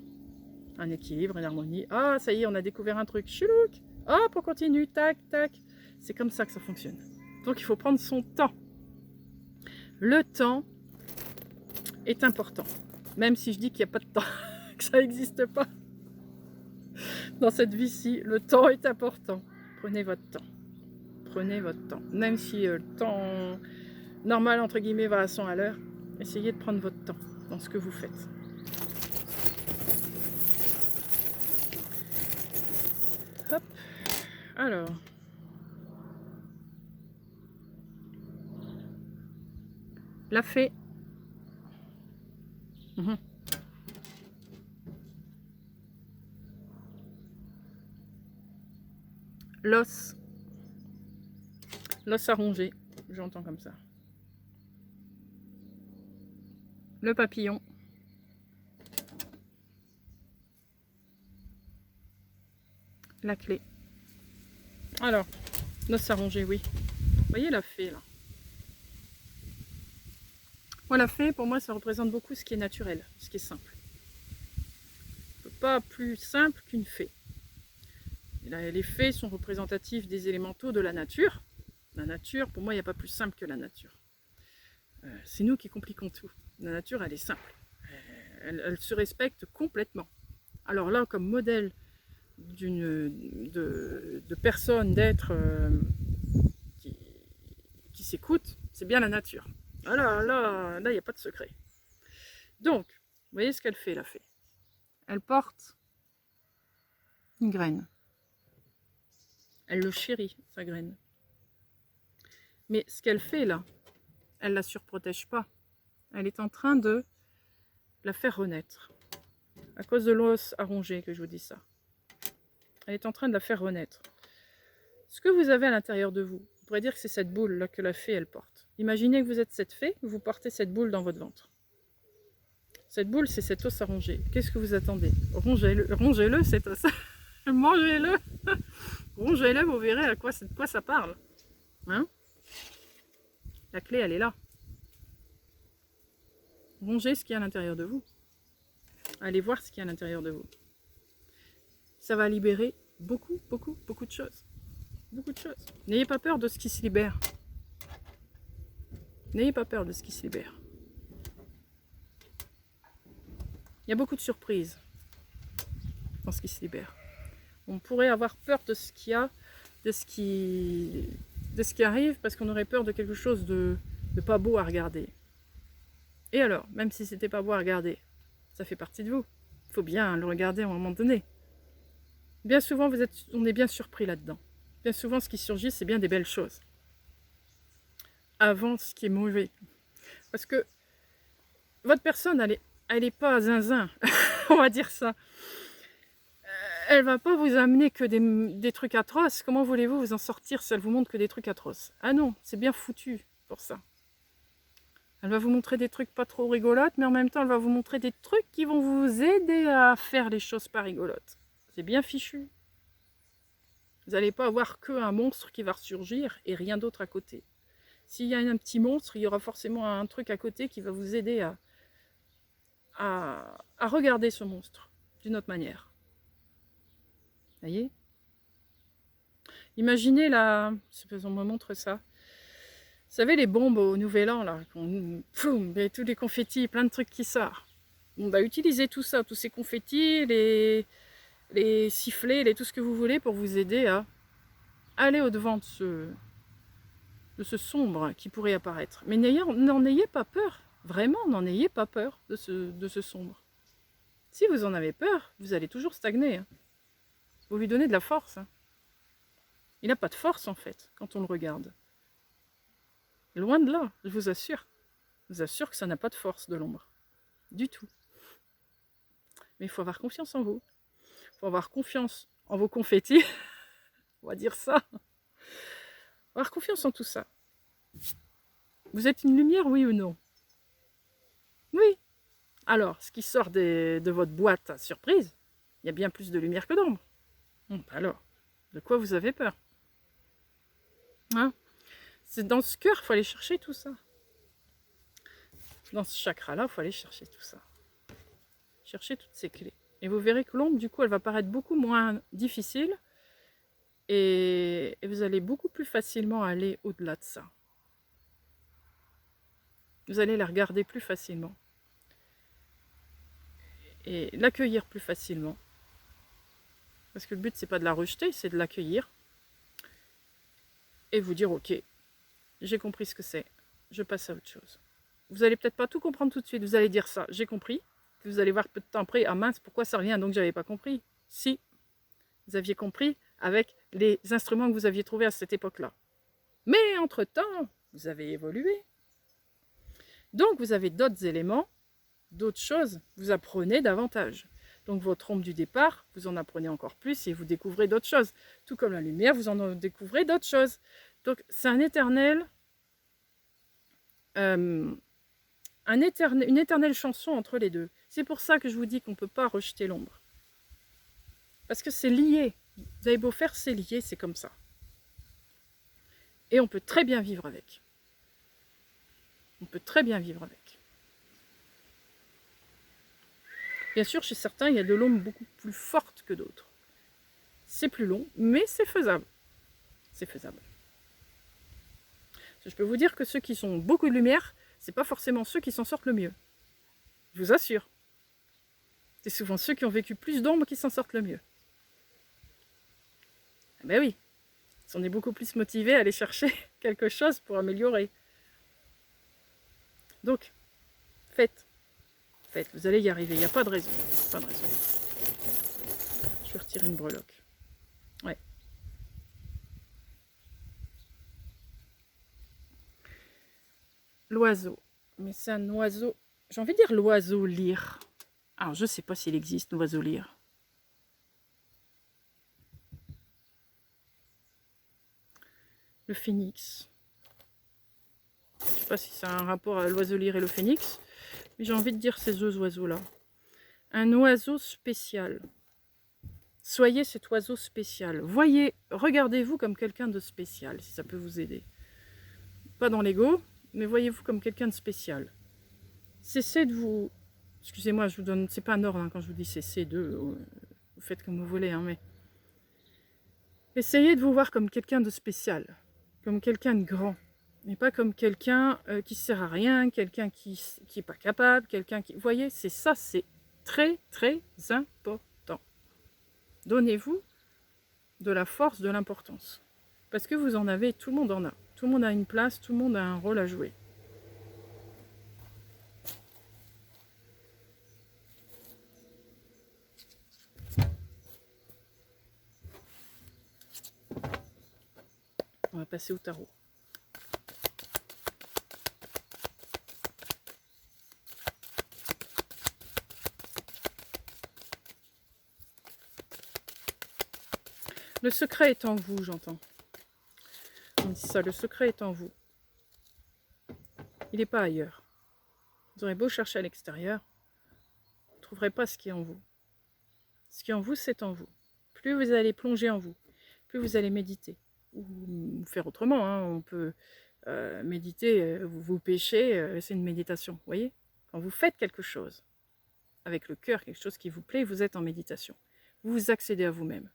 un équilibre, une harmonie. Ah, ça y est, on a découvert un truc, choulouk, hop, on continue, tac, tac. C'est comme ça que ça fonctionne. Donc, il faut prendre son temps. Le temps est important, même si je dis qu'il n'y a pas de temps, que ça n'existe pas. Dans cette vie-ci, le temps est important. Prenez votre temps. Prenez votre temps. Même si le temps normal, entre guillemets, va à 100 à l'heure, essayez de prendre votre temps dans ce que vous faites. Hop. Alors. La fée. L'os. L'os à ronger. J'entends comme ça. Le papillon. La clé. Alors, l'os à ronger, oui. Vous voyez la fée, là. Moi, la fée, pour moi, ça représente beaucoup ce qui est naturel, ce qui est simple. Pas plus simple qu'une fée. Les fées sont représentatives des élémentaux de la nature. La nature, pour moi, il n'y a pas plus simple que la nature. C'est nous qui compliquons tout. La nature, elle est simple. Elle se respecte complètement. Alors là, comme modèle de personnes, d'êtres qui s'écoutent, c'est bien la nature. Là, il n'y a pas de secret. Donc, vous voyez ce qu'elle fait, la fée. Elle porte une graine. Elle le chérit, sa graine. Mais ce qu'elle fait là, elle ne la surprotège pas. Elle est en train de la faire renaître. À cause de l'os à ronger que je vous dis ça. Elle est en train de la faire renaître. Ce que vous avez à l'intérieur de vous, on pourrait dire que c'est cette boule là que la fée elle porte. Imaginez que vous êtes cette fée, vous portez cette boule dans votre ventre. Cette boule, c'est cet os à ronger. Qu'est-ce que vous attendez? Rongez-le cet os. Mangez-le. Rongez-le, vous verrez de quoi ça parle. Hein? La clé, elle est là. Rongez ce qu'il y a à l'intérieur de vous. Allez voir ce qu'il y a à l'intérieur de vous. Ça va libérer beaucoup de choses. Beaucoup de choses. N'ayez pas peur de ce qui se libère. N'ayez pas peur de ce qui se libère. Il y a beaucoup de surprises dans ce qui se libère. On pourrait avoir peur de ce qu'il y a, de ce qui arrive, parce qu'on aurait peur de quelque chose de pas beau à regarder. Et alors, même si c'était pas beau à regarder, ça fait partie de vous. Il faut bien le regarder à un moment donné. Bien souvent, on est bien surpris là-dedans. Bien souvent, ce qui surgit, c'est bien des belles choses. Avant ce qui est mauvais. Parce que votre personne, elle est pas zinzin, on va dire ça. Elle va pas vous amener que des trucs atroces. Comment voulez-vous vous en sortir si elle vous montre que des trucs atroces? Ah non, c'est bien foutu pour ça. Elle va vous montrer des trucs pas trop rigolotes, mais en même temps, elle va vous montrer des trucs qui vont vous aider à faire les choses pas rigolotes. C'est bien fichu. Vous n'allez pas avoir qu'un monstre qui va ressurgir et rien d'autre à côté. S'il y a un petit monstre, il y aura forcément un truc à côté qui va vous aider à regarder ce monstre d'une autre manière. Vous voyez? Imaginez là, on me montre ça. Vous savez les bombes au Nouvel An là, et tous les confettis, plein de trucs qui sortent. On va utiliser tout ça, tous ces confettis, les sifflets, tout ce que vous voulez pour vous aider à aller au-devant de ce sombre qui pourrait apparaître. Mais n'en ayez pas peur, vraiment, n'en ayez pas peur de ce sombre. Si vous en avez peur, vous allez toujours stagner. Vous lui donnez de la force. Il n'a pas de force en fait, quand on le regarde. Loin de là, je vous assure. Je vous assure que ça n'a pas de force de l'ombre. Du tout. Mais il faut avoir confiance en vous. Il faut avoir confiance en vos confettis. On va dire ça. Avoir confiance en tout ça. Vous êtes une lumière, oui ou non? Oui. Alors, ce qui sort de votre boîte à surprise, il y a bien plus de lumière que d'ombre. Alors, de quoi vous avez peur? Hein? C'est dans ce cœur, il faut aller chercher tout ça. Dans ce chakra-là, il faut aller chercher tout ça. Chercher toutes ces clés. Et vous verrez que l'ombre, du coup, elle va paraître beaucoup moins difficile. Et vous allez beaucoup plus facilement aller au-delà de ça. Vous allez la regarder plus facilement. Et l'accueillir plus facilement. Parce que le but, c'est pas de la rejeter, c'est de l'accueillir. Et vous dire, ok, j'ai compris ce que c'est, je passe à autre chose. Vous allez peut-être pas tout comprendre tout de suite, vous allez dire ça, j'ai compris. Puis vous allez voir peu de temps après, ah mince, pourquoi ça revient, donc j'avais pas compris. Si, vous aviez compris avec les instruments que vous aviez trouvés à cette époque-là. Mais entre-temps, vous avez évolué. Donc vous avez d'autres éléments, d'autres choses, vous apprenez davantage. Donc votre ombre du départ, vous en apprenez encore plus et vous découvrez d'autres choses. Tout comme la lumière, vous en découvrez d'autres choses. Donc c'est un éternel, une éternelle chanson entre les deux. C'est pour ça que je vous dis qu'on ne peut pas rejeter l'ombre. Parce que c'est lié. Vous avez beau faire, c'est lié, c'est comme ça. Et on peut très bien vivre avec. On peut très bien vivre avec. Bien sûr, chez certains, il y a de l'ombre beaucoup plus forte que d'autres. C'est plus long, mais c'est faisable. C'est faisable. Je peux vous dire que ceux qui sont beaucoup de lumière, c'est pas forcément ceux qui s'en sortent le mieux. Je vous assure. C'est souvent ceux qui ont vécu plus d'ombre qui s'en sortent le mieux. Ben oui, on est beaucoup plus motivés à aller chercher quelque chose pour améliorer. Donc, faites. Faites, vous allez y arriver, il n'y a pas de raison. Pas de raison. Je vais retirer une breloque. Ouais. L'oiseau. Mais c'est un oiseau, j'ai envie de dire l'oiseau lyre. Alors, je ne sais pas s'il existe, l'oiseau lyre. Le phénix. Je ne sais pas si c'est un rapport à l'oiseau lyre et le phénix, mais j'ai envie de dire ces deux oiseaux-là. Un oiseau spécial. Soyez cet oiseau spécial. Voyez, regardez-vous comme quelqu'un de spécial, si ça peut vous aider. Pas dans l'ego, mais voyez-vous comme quelqu'un de spécial. Cessez de vous... Excusez-moi, je vous donne... C'est pas un ordre hein, quand je vous dis cessez de... Vous faites comme vous voulez, hein, mais... Essayez de vous voir comme quelqu'un de spécial. Comme quelqu'un de grand. Mais pas comme quelqu'un qui ne sert à rien, quelqu'un qui n'est pas capable, quelqu'un qui... Vous voyez, c'est ça, c'est très, très important. Donnez-vous de la force, de l'importance. Parce que vous en avez, tout le monde en a. Tout le monde a une place, tout le monde a un rôle à jouer. On va passer au tarot. Le secret est en vous, j'entends. On dit ça, le secret est en vous. Il n'est pas ailleurs. Vous aurez beau chercher à l'extérieur, vous ne trouverez pas ce qui est en vous. Ce qui est en vous, c'est en vous. Plus vous allez plonger en vous, plus vous allez méditer. Ou faire autrement, hein. On peut méditer, vous pêchez, c'est une méditation. Vous voyez, quand vous faites quelque chose avec le cœur, quelque chose qui vous plaît, vous êtes en méditation. Vous vous accédez à vous-même.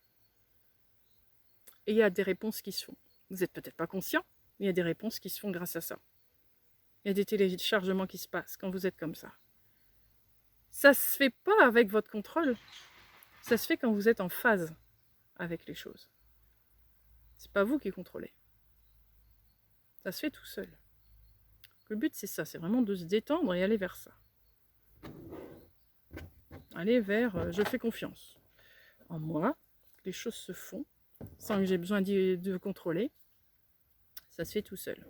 Et il y a des réponses qui se font. Vous n'êtes peut-être pas conscient, mais il y a des réponses qui se font grâce à ça. Il y a des téléchargements qui se passent quand vous êtes comme ça. Ça ne se fait pas avec votre contrôle. Ça se fait quand vous êtes en phase avec les choses. C'est pas vous qui contrôlez. Ça se fait tout seul. Le but, c'est ça. C'est vraiment de se détendre et aller vers ça. Aller vers je fais confiance en moi. Les choses se font sans que j'ai besoin de contrôler. Ça se fait tout seul.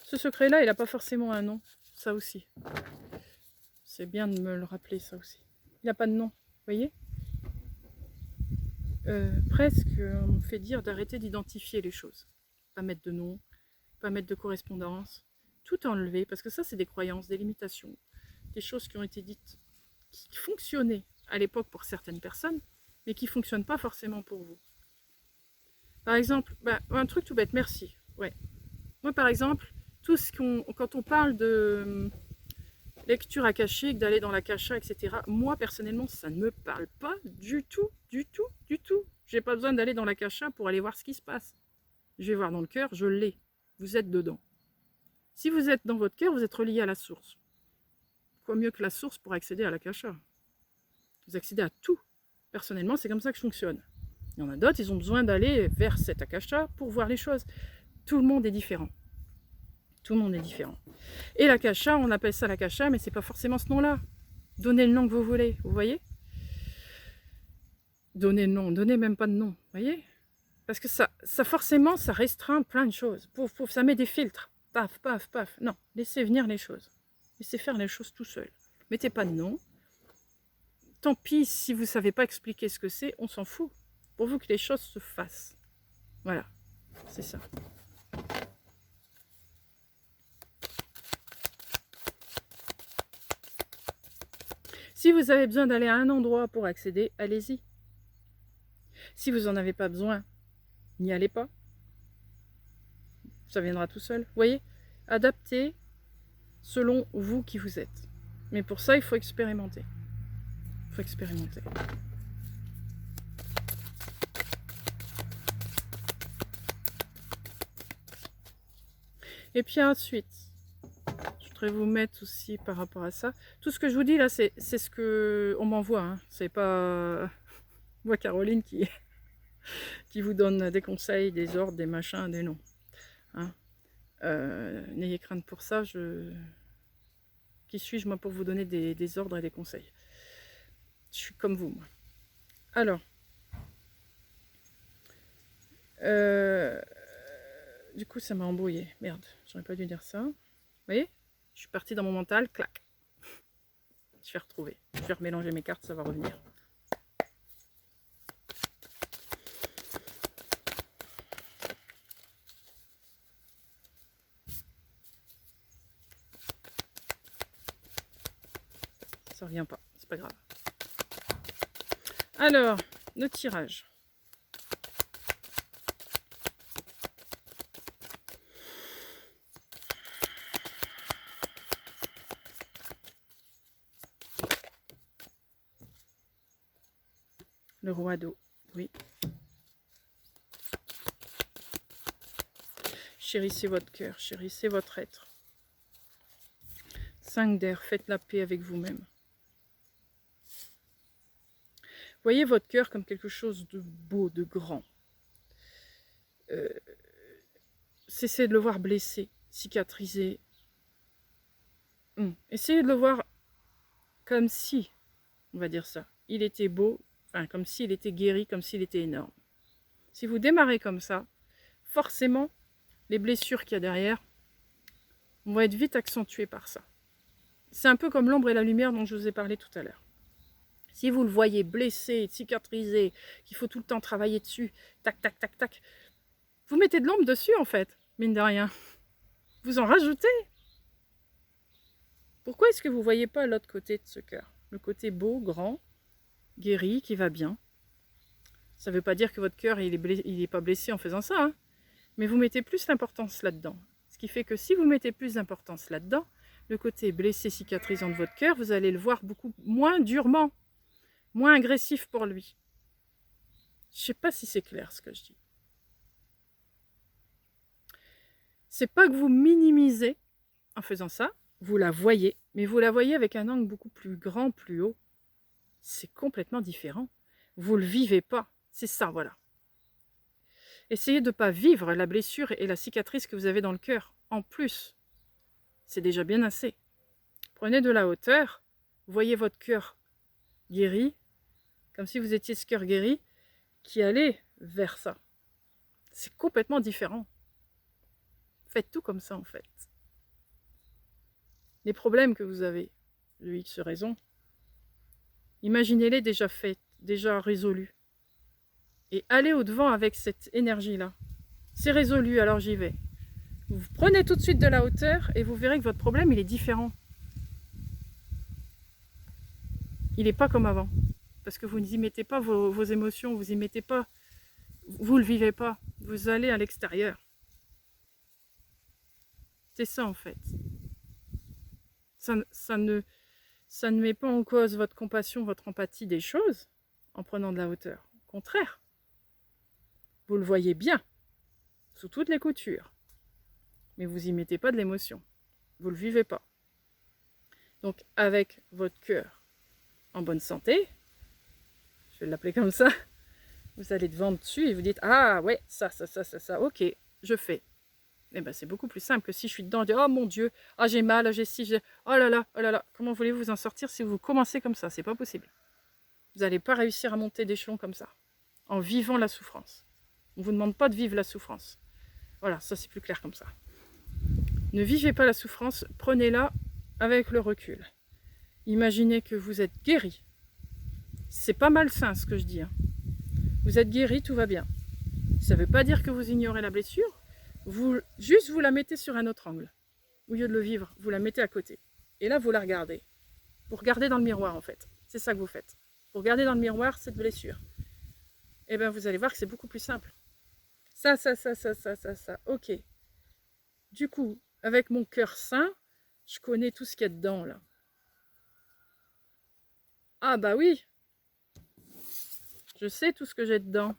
Ce secret-là, il n'a pas forcément un nom. Ça aussi. C'est bien de me le rappeler, ça aussi. Il n'a pas de nom. Vous voyez ? Presque, on me fait dire d'arrêter d'identifier les choses. Pas mettre de nom, pas mettre de correspondance. Tout enlever, parce que ça, c'est des croyances, des limitations. Des choses qui ont été dites, qui fonctionnaient à l'époque pour certaines personnes, mais qui ne fonctionnent pas forcément pour vous. Par exemple, un truc tout bête, merci. Ouais. Moi, par exemple, quand on parle de lecture akashique, d'aller dans l'akasha, etc., moi, personnellement, ça ne me parle pas du tout, du tout, du tout. J'ai pas besoin d'aller dans l'akasha pour aller voir ce qui se passe. Je vais voir dans le cœur, je l'ai. vous êtes dedans. Si vous êtes dans votre cœur, vous êtes relié à la source. Quoi mieux que la source pour accéder à l'akasha? Vous accédez à tout. Personnellement, c'est comme ça que je fonctionne. Il y en a d'autres, ils ont besoin d'aller vers cet akasha pour voir les choses. Tout le monde est différent. Tout le monde est différent. Et l'akasha, on appelle ça l'akasha, mais c'est pas forcément ce nom-là. Donnez le nom que vous voulez, vous voyez? Donnez le nom, donnez même pas de nom, vous voyez? Parce que ça forcément, ça restreint plein de choses. Pouf, pouf, ça met des filtres. Paf, paf, paf. Non, laissez venir les choses. Laissez faire les choses tout seul. Mettez pas de nom. Tant pis si vous ne savez pas expliquer ce que c'est, on s'en fout. Pourvu que les choses se fassent. Voilà, c'est ça. Si vous avez besoin d'aller à un endroit pour accéder, allez-y. Si vous n'en avez pas besoin, n'y allez pas. Ça viendra tout seul. Vous voyez? Adaptez selon vous qui vous êtes. Mais pour ça, il faut expérimenter. Il faut expérimenter. Et puis ensuite, je voudrais vous mettre aussi par rapport à ça. Tout ce que je vous dis là, c'est ce que on m'envoie. Hein. C'est pas moi, Caroline, qui vous donne des conseils, des ordres, des machins, des noms. Hein. N'ayez crainte pour ça. Qui suis-je moi pour vous donner des ordres et des conseils? Je suis comme vous, moi. Alors, du coup, ça m'a embrouillé. Merde, j'aurais pas dû dire ça. Vous voyez? Je suis partie dans mon mental, clac. Je vais retrouver. Je vais remélanger mes cartes, ça va revenir. Ça revient pas, c'est pas grave. Alors, le tirage. Le roi d'eau, oui. Chérissez votre cœur, chérissez votre être. 5 d'air, faites la paix avec vous-même. Voyez votre cœur comme quelque chose de beau, de grand. Cessez de le voir blessé, cicatrisé. Essayez de le voir comme si, on va dire ça, il était beau, enfin comme s'il était guéri, comme s'il était énorme. Si vous démarrez comme ça, forcément, les blessures qu'il y a derrière vont être vite accentuées par ça. C'est un peu comme l'ombre et la lumière dont je vous ai parlé tout à l'heure. Si vous le voyez blessé, cicatrisé, qu'il faut tout le temps travailler dessus, tac, tac, tac, tac, vous mettez de l'ombre dessus en fait, mine de rien. Vous en rajoutez. Pourquoi est-ce que vous ne voyez pas l'autre côté de ce cœur? Le côté beau, grand, guéri, qui va bien. Ça ne veut pas dire que votre cœur il est pas blessé en faisant ça, hein, mais vous mettez plus d'importance là-dedans. Ce qui fait que si vous mettez plus d'importance là-dedans, le côté blessé, cicatrisant de votre cœur, vous allez le voir beaucoup moins durement, moins agressif pour lui. Je ne sais pas si c'est clair ce que je dis. C'est pas que vous minimisez en faisant ça, vous la voyez, mais vous la voyez avec un angle beaucoup plus grand, plus haut. C'est complètement différent. Vous ne le vivez pas. C'est ça, voilà. Essayez de ne pas vivre la blessure et la cicatrice que vous avez dans le cœur. En plus, c'est déjà bien assez. Prenez de la hauteur, voyez votre cœur guéri, comme si vous étiez ce cœur guéri qui allait vers ça. C'est complètement différent. Faites tout comme ça, en fait. Les problèmes que vous avez, de X raisons, imaginez-les déjà faits, déjà résolus. Et allez au-devant avec cette énergie-là. C'est résolu, alors j'y vais. Vous prenez tout de suite de la hauteur et vous verrez que votre problème, il est différent. Il n'est pas comme avant. Parce que vous n'y mettez pas vos émotions, vous y mettez pas, vous ne le vivez pas. Vous allez à l'extérieur. C'est ça en fait. Ça ne met pas en cause votre compassion, votre empathie des choses en prenant de la hauteur. Au contraire. Vous le voyez bien, sous toutes les coutures. mais vous n'y mettez pas de l'émotion. Vous ne le vivez pas. Donc avec votre cœur en bonne santé, je vais l'appeler comme ça, vous allez devant dessus et vous dites « Ah ouais, ça, ok, je fais ». Eh ben, c'est beaucoup plus simple que si je suis dedans et dis « Oh mon Dieu, ah j'ai mal, j'ai ci, j'ai... Oh là là, oh là là ». Comment voulez-vous vous en sortir si vous commencez comme ça? C'est pas possible. Vous n'allez pas réussir à monter d'échelon comme ça, en vivant la souffrance. On ne vous demande pas de vivre la souffrance. Voilà, ça c'est plus clair comme ça. Ne vivez pas la souffrance, prenez-la avec le recul. Imaginez que vous êtes guéri. C'est pas malsain ce que je dis. Hein. Vous êtes guéri, tout va bien. Ça ne veut pas dire que vous ignorez la blessure. Juste vous la mettez sur un autre angle. Au lieu de le vivre, vous la mettez à côté. Et là, vous la regardez. Vous regardez dans le miroir en fait. C'est ça que vous faites. Vous regardez dans le miroir cette blessure. Et bien vous allez voir que c'est beaucoup plus simple. Ça. Ok. Du coup, avec mon cœur sain, je connais tout ce qu'il y a dedans là. Ah bah oui. Je sais tout ce que j'ai dedans.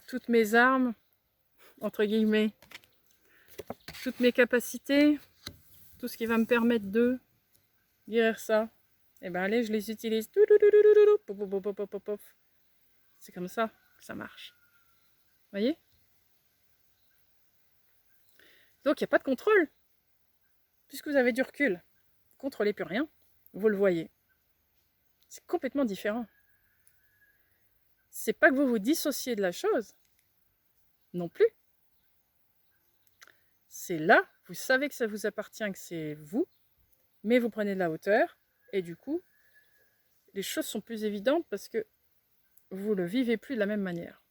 Toutes mes armes, entre guillemets. Toutes mes capacités. Tout ce qui va me permettre de guérir ça. Et ben allez, je les utilise. C'est comme ça que ça marche. Vous voyez? Donc il n'y a pas de contrôle. Puisque vous avez du recul, vous ne contrôlez plus rien, vous le voyez. C'est complètement différent. C'est pas que vous vous dissociez de la chose, non plus. C'est là, vous savez que ça vous appartient, que c'est vous, mais vous prenez de la hauteur, et du coup, les choses sont plus évidentes parce que vous ne le vivez plus de la même manière.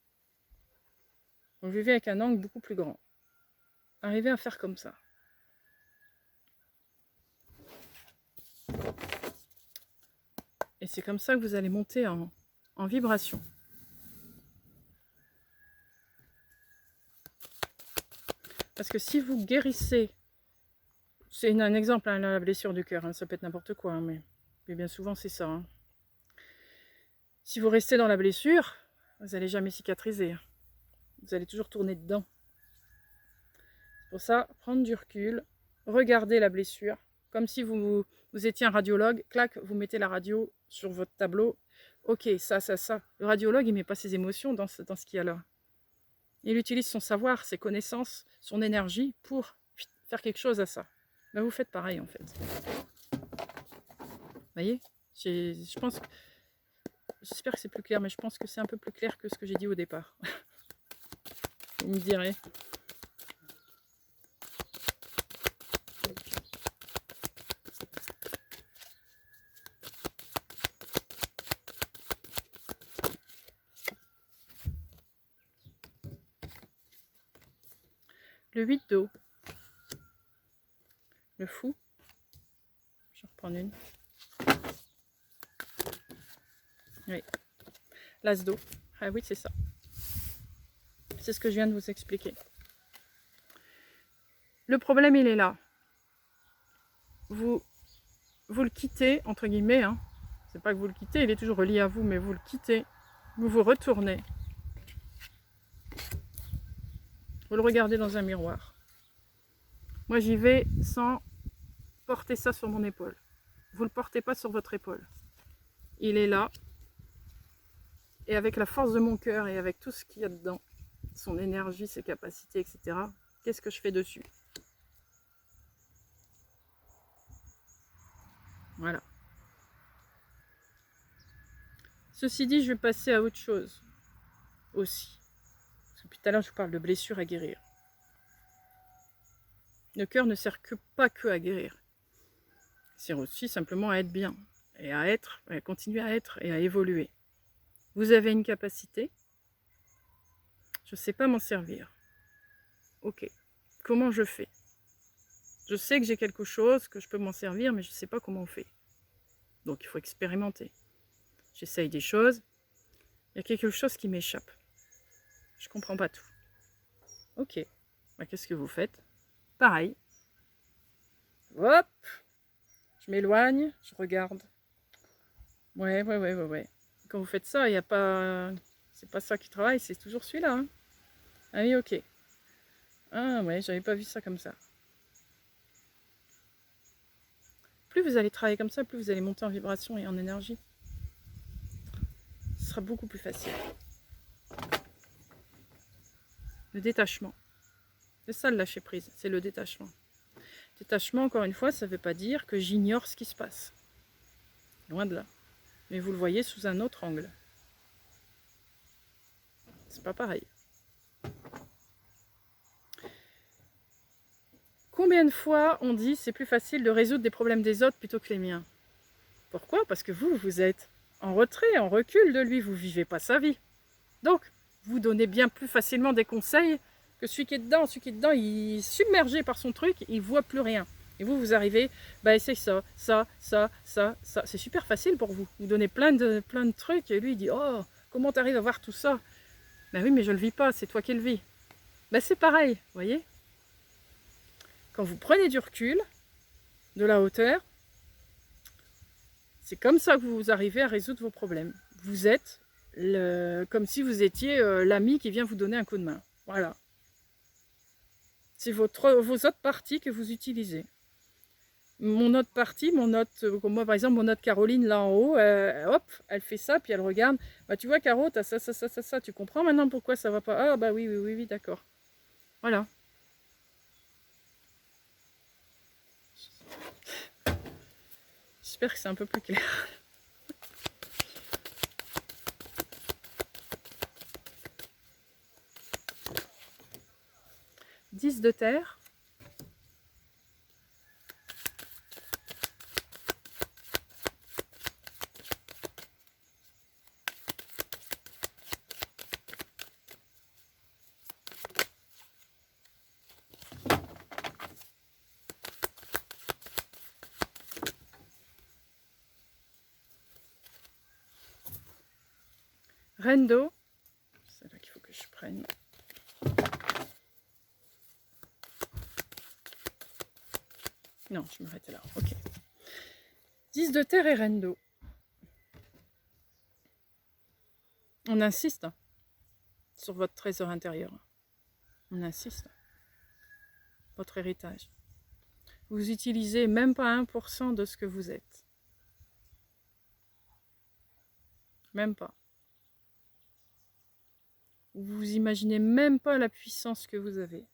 Vous le vivez avec un angle beaucoup plus grand. Arrivez à faire comme ça. Et c'est comme ça que vous allez monter en vibration. Parce que si vous guérissez, c'est un exemple, hein, la blessure du cœur, hein, ça peut être n'importe quoi, hein, mais bien souvent c'est ça. Hein. Si vous restez dans la blessure, vous n'allez jamais cicatriser. Vous allez toujours tourner dedans. C'est pour ça, prendre du recul, regarder la blessure, comme si vous étiez un radiologue, clac, vous mettez la radio sur votre tableau. Ok, ça. Le radiologue, il ne met pas ses émotions dans ce qu'il y a là. Il utilise son savoir, ses connaissances, son énergie pour faire quelque chose à ça. Ben vous faites pareil en fait. Vous voyez? Je pense que... J'espère que c'est plus clair, mais je pense que c'est un peu plus clair que ce que j'ai dit au départ. Vous me direz. Le 8 d'eau. Le fou. Je vais reprendre une. Oui. L'as d'eau. Ah oui, c'est ça. C'est ce que je viens de vous expliquer. Le problème, il est là. Vous le quittez, entre guillemets. Hein. C'est pas que vous le quittez, il est toujours relié à vous, mais vous le quittez. Vous vous retournez. Vous le regardez dans un miroir. Moi, j'y vais sans porter ça sur mon épaule. Vous ne le portez pas sur votre épaule. Il est là. Et avec la force de mon cœur et avec tout ce qu'il y a dedans, son énergie, ses capacités, etc., qu'est-ce que je fais dessus? Voilà. Ceci dit, je vais passer à autre chose aussi. Parce que depuis tout à l'heure, je vous parle de blessures à guérir. Le cœur ne sert pas que à guérir. Il sert aussi simplement à être bien. Et à continuer à être et à évoluer. Vous avez une capacité. Je ne sais pas m'en servir. Ok. Comment je fais? Je sais que j'ai quelque chose, que je peux m'en servir, mais je ne sais pas comment on fait. Donc il faut expérimenter. J'essaye des choses. Il y a quelque chose qui m'échappe. Je ne comprends pas tout. Ok. Bah, qu'est-ce que vous faites? Pareil. Hop. Je m'éloigne, je regarde. Ouais. Quand vous faites ça, il n'y a pas... C'est pas ça qui travaille, c'est toujours celui-là. Hein. Ah oui, ok. Ah ouais, j'avais pas vu ça comme ça. Plus vous allez travailler comme ça, plus vous allez monter en vibration et en énergie. Ce sera beaucoup plus facile. Le détachement. C'est ça le lâcher prise, c'est le détachement. Détachement, encore une fois, ça ne veut pas dire que j'ignore ce qui se passe. Loin de là. Mais vous le voyez sous un autre angle. C'est pas pareil. Combien de fois on dit c'est plus facile de résoudre des problèmes des autres plutôt que les miens? Pourquoi? Parce que vous êtes en retrait, en recul de lui, vous ne vivez pas sa vie. Donc, vous donnez bien plus facilement des conseils que celui qui est dedans. Celui qui est dedans, il est submergé par son truc, il ne voit plus rien. Et vous, vous arrivez, bah essaye ça, ça, ça, ça, ça. C'est super facile pour vous. Vous donnez plein de trucs et lui, il dit, oh, comment tu arrives à voir tout ça? Ben oui, mais je ne le vis pas, c'est toi qui le vis. Ben c'est pareil, vous voyez? Quand vous prenez du recul, de la hauteur, c'est comme ça que vous arrivez à résoudre vos problèmes. Vous êtes comme si vous étiez l'ami qui vient vous donner un coup de main. Voilà. C'est vos autres parties que vous utilisez. Mon autre partie, moi par exemple, mon autre Caroline là en haut, hop, elle fait ça, puis elle regarde. Bah tu vois Caro, t'as ça, ça, ça, ça, ça. Tu comprends maintenant pourquoi ça va pas? Ah bah oui, oui, oui, oui, d'accord. Voilà. J'espère que c'est un peu plus clair. 10 de terre. Reine d'eau. C'est là qu'il faut que je prenne. Non, je m'arrêtais là. Ok. 10 de terre et reine d'eau. On insiste sur votre trésor intérieur. On insiste. Votre héritage. Vous utilisez même pas 1% de ce que vous êtes. Même pas. Vous imaginez même pas la puissance que vous avez.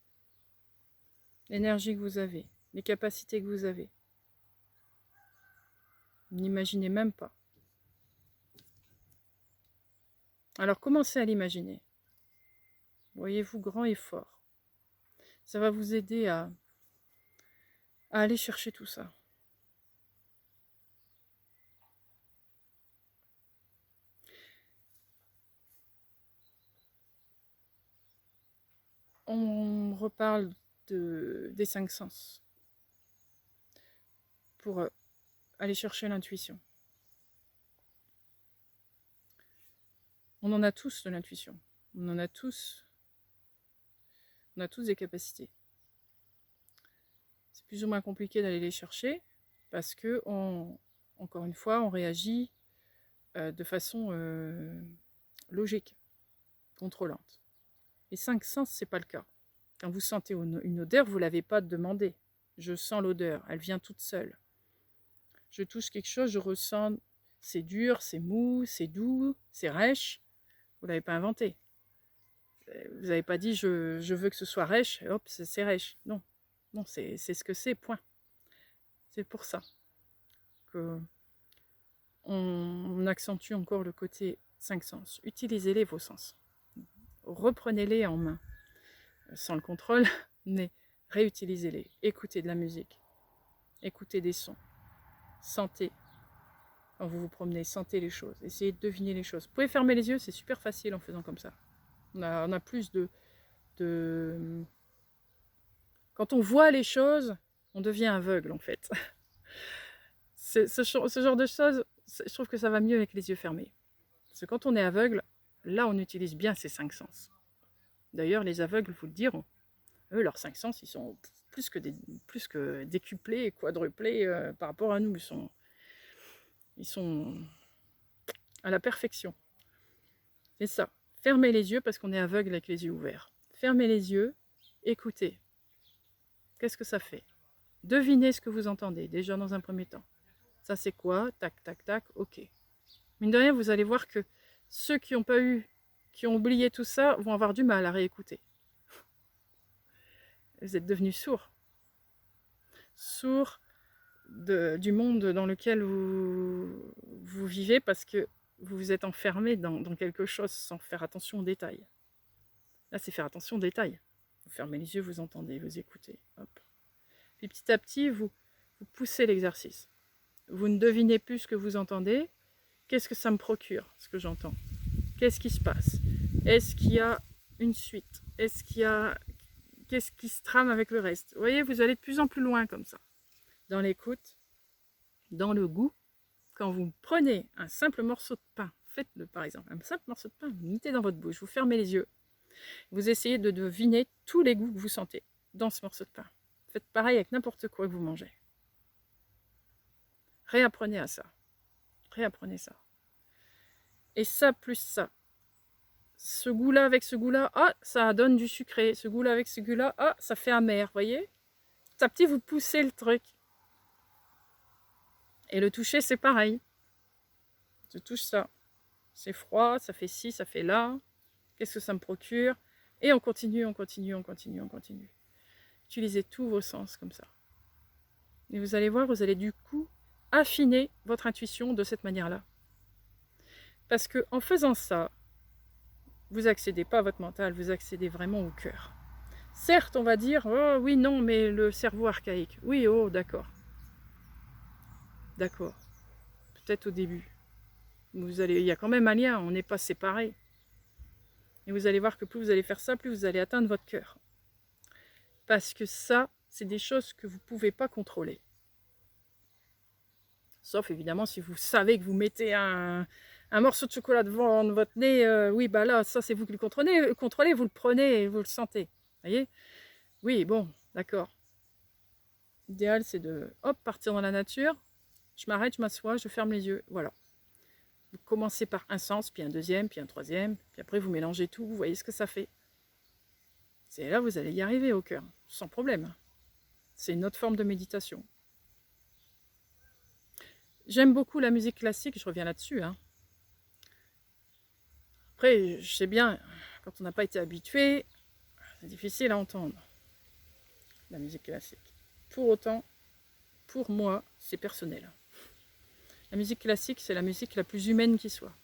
L'énergie que vous avez. Les capacités que vous avez. Vous n'imaginez même pas. Alors commencez à l'imaginer. Voyez-vous grand et fort. Ça va vous aider à aller chercher tout ça. On reparle des 5 sens pour aller chercher l'intuition. On en a tous de l'intuition. On a tous des capacités. C'est plus ou moins compliqué d'aller les chercher parce que, encore une fois, on réagit de façon logique, contrôlante. Les 5 sens, c'est pas le cas. Quand vous sentez une odeur, vous ne l'avez pas demandé. Je sens l'odeur, elle vient toute seule. Je touche quelque chose, je ressens, c'est dur, c'est mou, c'est doux, c'est rêche. Vous ne l'avez pas inventé. Vous n'avez pas dit je veux que ce soit rêche, et hop, c'est rêche. Non, non, c'est ce que c'est, point. C'est pour ça que on accentue encore le côté 5 sens. Utilisez-les, vos sens. Reprenez-les en main. Sans le contrôle, mais réutilisez-les. Écoutez de la musique. Écoutez des sons. Sentez. Quand vous vous promenez, sentez les choses. Essayez de deviner les choses. Vous pouvez fermer les yeux, c'est super facile en faisant comme ça. On a plus de... Quand on voit les choses, on devient aveugle en fait. Ce genre de choses, je trouve que ça va mieux avec les yeux fermés. Parce que quand on est aveugle, là on utilise bien ces 5 sens. D'ailleurs, les aveugles vous le diront. Eux, leurs 5 sens, ils sont plus que décuplés, quadruplés par rapport à nous. Ils sont à la perfection. C'est ça. Fermez les yeux parce qu'on est aveugle avec les yeux ouverts. Fermez les yeux écoutez. Qu'est-ce que ça fait? Devinez ce que vous entendez, déjà dans un premier temps. Ça c'est quoi? Tac, tac, tac, ok. Mine de rien, vous allez voir que ceux qui n'ont pas eu, qui ont oublié tout ça, vont avoir du mal à réécouter. Vous êtes devenus sourds. Sourds du monde dans lequel vous vivez parce que vous vous êtes enfermé dans quelque chose sans faire attention aux détails. Là, c'est faire attention aux détails. Vous fermez les yeux, vous entendez, vous écoutez. Hop. Puis petit à petit, vous poussez l'exercice. Vous ne devinez plus ce que vous entendez. Qu'est-ce que ça me procure, ce que j'entends? Qu'est-ce qui se passe? Est-ce qu'il y a une suite? Qu'est-ce qui se trame avec le reste? Vous voyez, vous allez de plus en plus loin comme ça. Dans l'écoute, dans le goût. Quand vous prenez un simple morceau de pain, faites-le par exemple, un simple morceau de pain, vous mettez dans votre bouche, vous fermez les yeux, vous essayez de deviner tous les goûts que vous sentez dans ce morceau de pain. Faites pareil avec n'importe quoi que vous mangez. Réapprenez à ça. Réapprenez ça. Et ça plus ça. Ce goût-là avec ce goût-là, ah, ça donne du sucré. Ce goût-là avec ce goût-là, ah, ça fait amer, voyez? Petit à petit, vous poussez le truc. Et le toucher, c'est pareil. Je touche ça. C'est froid, ça fait ci, ça fait là. Qu'est-ce que ça me procure? Et on continue, on continue, on continue, on continue. Utilisez tous vos sens comme ça. Et vous allez voir, vous allez du coup affiner votre intuition de cette manière-là. Parce que en faisant ça, vous n'accédez pas à votre mental, vous accédez vraiment au cœur. Certes, on va dire, oh oui, non, mais le cerveau archaïque. Oui, oh, d'accord. D'accord. Peut-être au début. Il y a quand même un lien, on n'est pas séparés. Et vous allez voir que plus vous allez faire ça, plus vous allez atteindre votre cœur. Parce que ça, c'est des choses que vous ne pouvez pas contrôler. Sauf évidemment si vous savez que vous mettez un morceau de chocolat devant votre nez, oui, bah là, ça c'est vous qui le contrôlez, vous le prenez et vous le sentez. Vous voyez? Oui, bon, d'accord. L'idéal, c'est de, hop, partir dans la nature. Je m'arrête, je m'assois, je ferme les yeux, voilà. Vous commencez par un sens, puis un deuxième, puis un troisième, puis après vous mélangez tout, vous voyez ce que ça fait. C'est là vous allez y arriver au cœur, sans problème. C'est une autre forme de méditation. J'aime beaucoup la musique classique, je reviens là-dessus. Hein. Après, je sais bien, quand on n'a pas été habitué, c'est difficile à entendre, la musique classique. Pour autant, pour moi, c'est personnel. La musique classique, c'est la musique la plus humaine qui soit.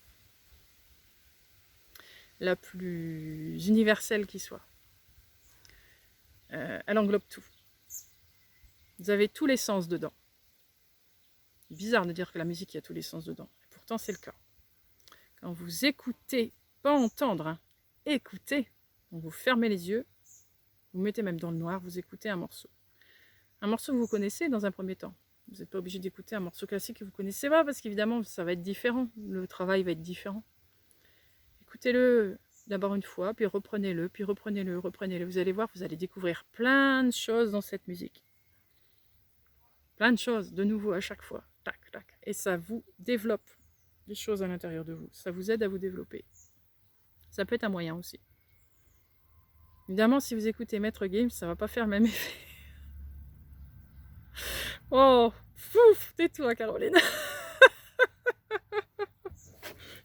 La plus universelle qui soit. Elle englobe tout. Vous avez tous les sens dedans. C'est bizarre de dire que la musique, il y a tous les sens dedans. Et pourtant, c'est le cas. Quand vous écoutez, pas entendre, hein, écoutez, donc vous fermez les yeux, vous mettez même dans le noir, vous écoutez un morceau. Un morceau que vous connaissez dans un premier temps. Vous n'êtes pas obligé d'écouter un morceau classique que vous ne connaissez pas, parce qu'évidemment, ça va être différent. Le travail va être différent. Écoutez-le d'abord une fois, puis reprenez-le, puis reprenez-le, reprenez-le. Vous allez voir, vous allez découvrir plein de choses dans cette musique. Plein de choses, de nouveau à chaque fois. Tac, tac. Et ça vous développe des choses à l'intérieur de vous. Ça vous aide à vous développer. Ça peut être un moyen aussi. Évidemment, si vous écoutez Maître Gims, ça ne va pas faire le même effet. Oh, fouf, tais-toi Caroline.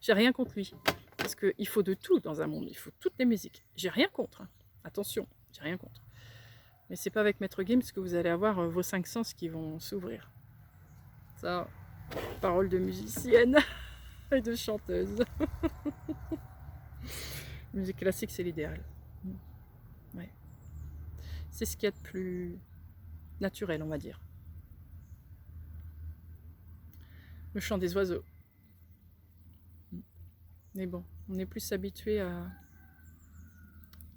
J'ai rien contre lui. Parce qu'il faut de tout dans un monde. Il faut toutes les musiques. J'ai rien contre. Hein. Attention, j'ai rien contre. Mais c'est pas avec Maître Gims que vous allez avoir vos 5 sens qui vont s'ouvrir. Ça, parole de musicienne et de chanteuse. Musique classique, c'est l'idéal. Ouais. C'est ce qu'il y a de plus naturel, on va dire. Le chant des oiseaux. Mais bon, on est plus habitué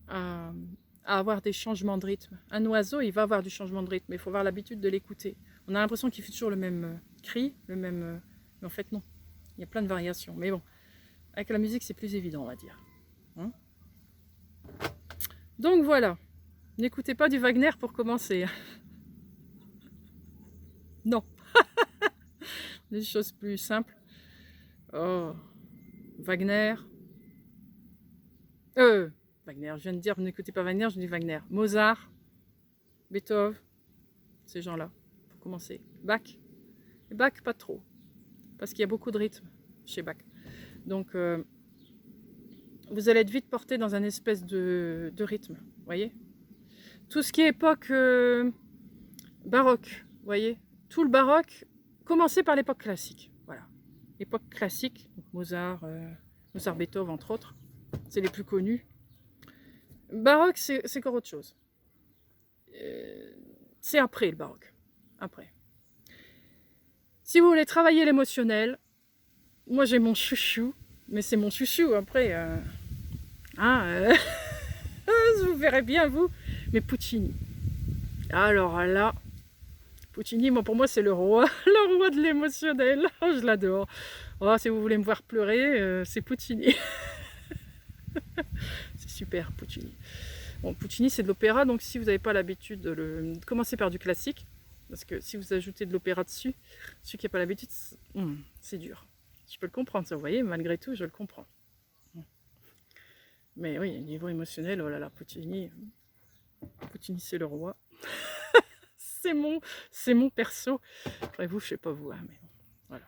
à avoir des changements de rythme. Un oiseau, il va avoir du changement de rythme, mais il faut avoir l'habitude de l'écouter. On a l'impression qu'il fait toujours le même cri, mais en fait non. Il y a plein de variations. Mais bon, avec la musique, c'est plus évident, on va dire. Hein? Donc voilà, n'écoutez pas du Wagner pour commencer. Non. Des choses plus simples. Oh, Wagner. Wagner, je viens de dire, vous n'écoutez pas Wagner, je dis Wagner. Mozart, Beethoven, ces gens-là, pour commencer. Bach, Bach pas trop, parce qu'il y a beaucoup de rythme chez Bach. Donc, vous allez être vite porté dans un espèce de rythme, vous voyez. Tout ce qui est époque baroque, vous voyez. Tout le baroque, commencez par l'époque classique, voilà. L'époque classique, donc Mozart, Mozart, Beethoven, entre autres, c'est les plus connus. Baroque, c'est encore autre chose. C'est après le baroque, après. Si vous voulez travailler l'émotionnel, moi j'ai mon chouchou, mais c'est mon chouchou, après, vous verrez bien, vous, mais Puccini. Alors là, Puccini, pour moi, c'est le roi de l'émotionnel. Oh, je l'adore. Oh, si vous voulez me voir pleurer, c'est Puccini. C'est super, Puccini. Bon, Puccini, c'est de l'opéra, donc si vous n'avez pas l'habitude de commencer par du classique, parce que si vous ajoutez de l'opéra dessus, celui qui n'a pas l'habitude, c'est dur. Je peux le comprendre, ça, vous voyez, malgré tout, je le comprends. Mais oui, niveau émotionnel, oh là là, Puccini, c'est le roi. c'est mon perso. Après vous, je sais pas vous, hein, mais voilà.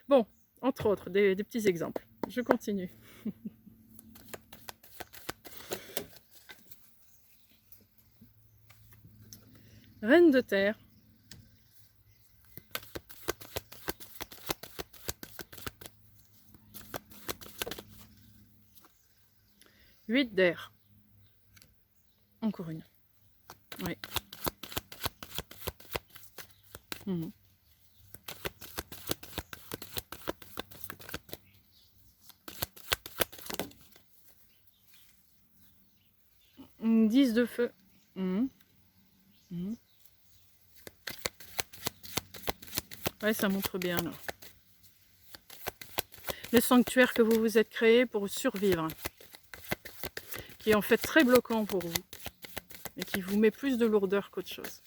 Bon, entre autres, des petits exemples. Je continue. Reine de terre. Huit d'air. Encore une. Oui. 10 de feu. Ouais, ça montre bien là. Le sanctuaire que vous vous êtes créé pour survivre, qui est en fait très bloquant pour vous et qui vous met plus de lourdeur qu'autre chose.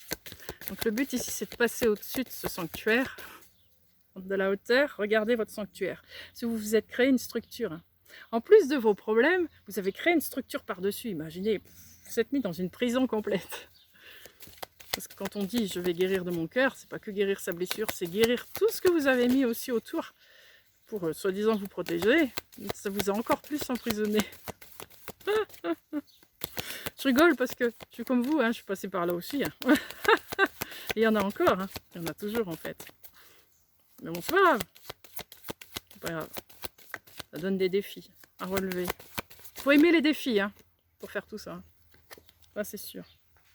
Donc le but ici, c'est de passer au-dessus de ce sanctuaire, de la hauteur. Regardez votre sanctuaire. Si vous vous êtes créé une structure, en plus de vos problèmes, vous avez créé une structure par-dessus. Imaginez, vous êtes mis dans une prison complète. Parce que quand on dit je vais guérir de mon cœur, c'est pas que guérir sa blessure, c'est guérir tout ce que vous avez mis aussi autour pour soi-disant vous protéger. Ça vous a encore plus emprisonné. Je rigole parce que je suis comme vous, je suis passée par là aussi. Et il y en a encore, il y en a toujours en fait. Mais bon, c'est pas grave. C'est pas grave. Ça donne des défis à relever. Il faut aimer les défis pour faire tout ça. Ça, c'est sûr.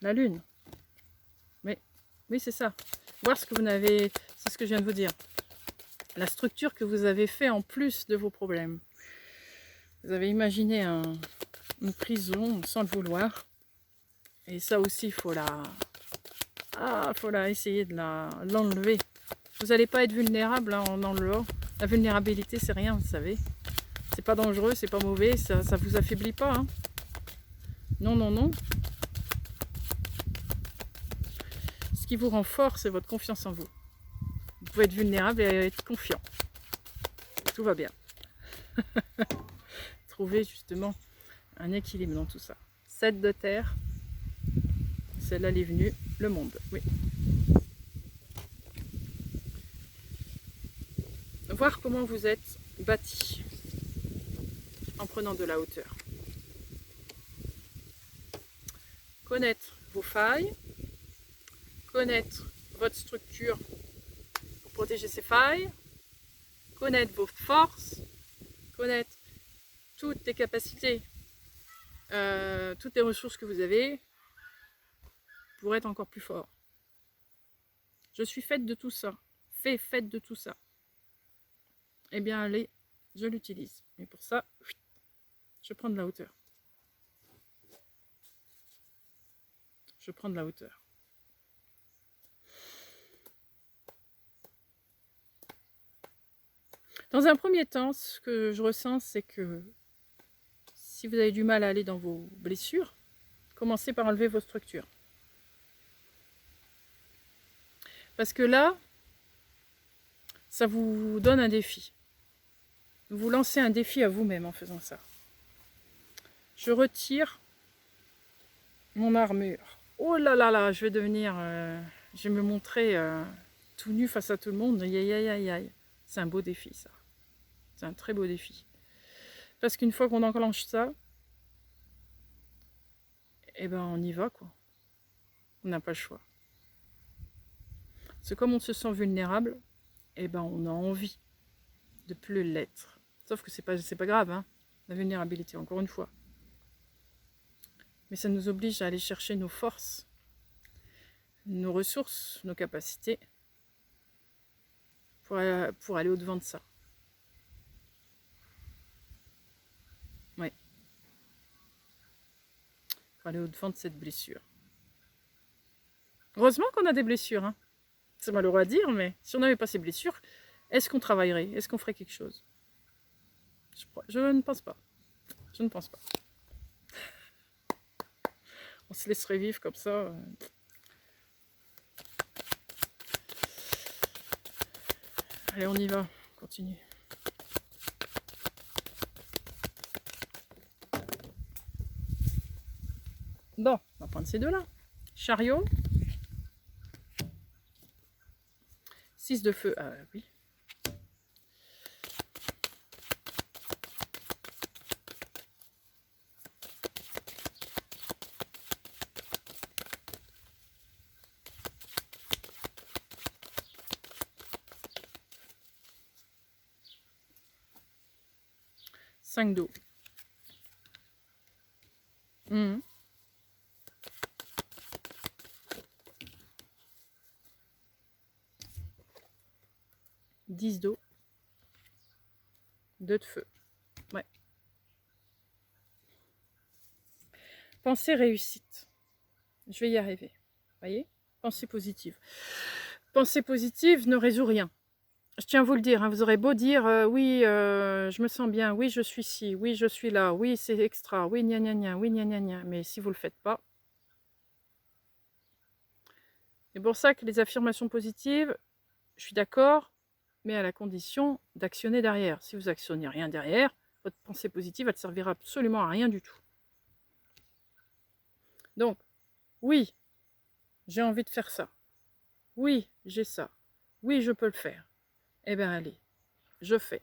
La lune. Mais oui, c'est ça. Voir ce que vous avez, c'est ce que je viens de vous dire. La structure que vous avez fait en plus de vos problèmes. Vous avez imaginé une prison sans le vouloir. Et ça aussi, il faut essayer de l'enlever. Vous n'allez pas être vulnérable en enlevant. La vulnérabilité, c'est rien, vous savez. C'est pas dangereux, c'est pas mauvais, ça vous affaiblit pas. Non, non, non. Ce qui vous rend fort, c'est votre confiance en vous. Vous pouvez être vulnérable et être confiant. Tout va bien. Trouver justement un équilibre dans tout ça. 7 de terre. Celle-là, elle est venue. Le monde, oui. Voir comment vous êtes bâti en prenant de la hauteur. Connaître vos failles, connaître votre structure pour protéger ces failles, connaître vos forces, connaître toutes les capacités, toutes les ressources que vous avez pour être encore plus fort. Je suis faite de tout ça, faite de tout ça. Eh bien, allez, je l'utilise. Et pour ça, je prends de la hauteur. Je prends de la hauteur. Dans un premier temps, ce que je ressens, c'est que si vous avez du mal à aller dans vos blessures, commencez par enlever vos structures. Parce que là, ça vous donne un défi. Vous lancez un défi à vous-même en faisant ça. Je retire mon armure. Oh là là là, je vais devenir... je vais me montrer tout nu face à tout le monde. Aïe aïe aïe aïe aïe. C'est un beau défi, ça. C'est un très beau défi. Parce qu'une fois qu'on enclenche ça, eh ben on y va, quoi. On n'a pas le choix. C'est comme on se sent vulnérable, eh ben on a envie de plus l'être. Sauf que c'est pas grave, hein, la vulnérabilité, encore une fois. Mais ça nous oblige à aller chercher nos forces, nos ressources, nos capacités, pour aller au-devant de ça. Ouais. Pour aller au-devant de cette blessure. Heureusement qu'on a des blessures, hein. C'est malheureux à dire, mais si on n'avait pas ces blessures, est-ce qu'on travaillerait? Est-ce qu'on ferait quelque chose? Je ne pense pas. Je ne pense pas. On se laisserait vivre comme ça. Allez, on y va. On continue. Bon, on va prendre ces deux-là. Chariot. 6 de feu. Ah oui. Cinq d'eau. 10 d'eau. 2 de feu. Ouais. Pensée réussite. Je vais y arriver. Vous voyez? Pensée positive. Pensée positive ne résout rien. Je tiens à vous le dire, hein, vous aurez beau dire oui, je me sens bien, oui, je suis ci, oui, je suis là, oui, c'est extra, oui, gna gna gna, oui, gna gna gna, mais si vous ne le faites pas. C'est pour ça que les affirmations positives, je suis d'accord, mais à la condition d'actionner derrière. Si vous actionnez rien derrière, votre pensée positive, elle ne servira absolument à rien du tout. Donc, oui, j'ai envie de faire ça. Oui, j'ai ça. Oui, je peux le faire. Eh bien, allez, je fais.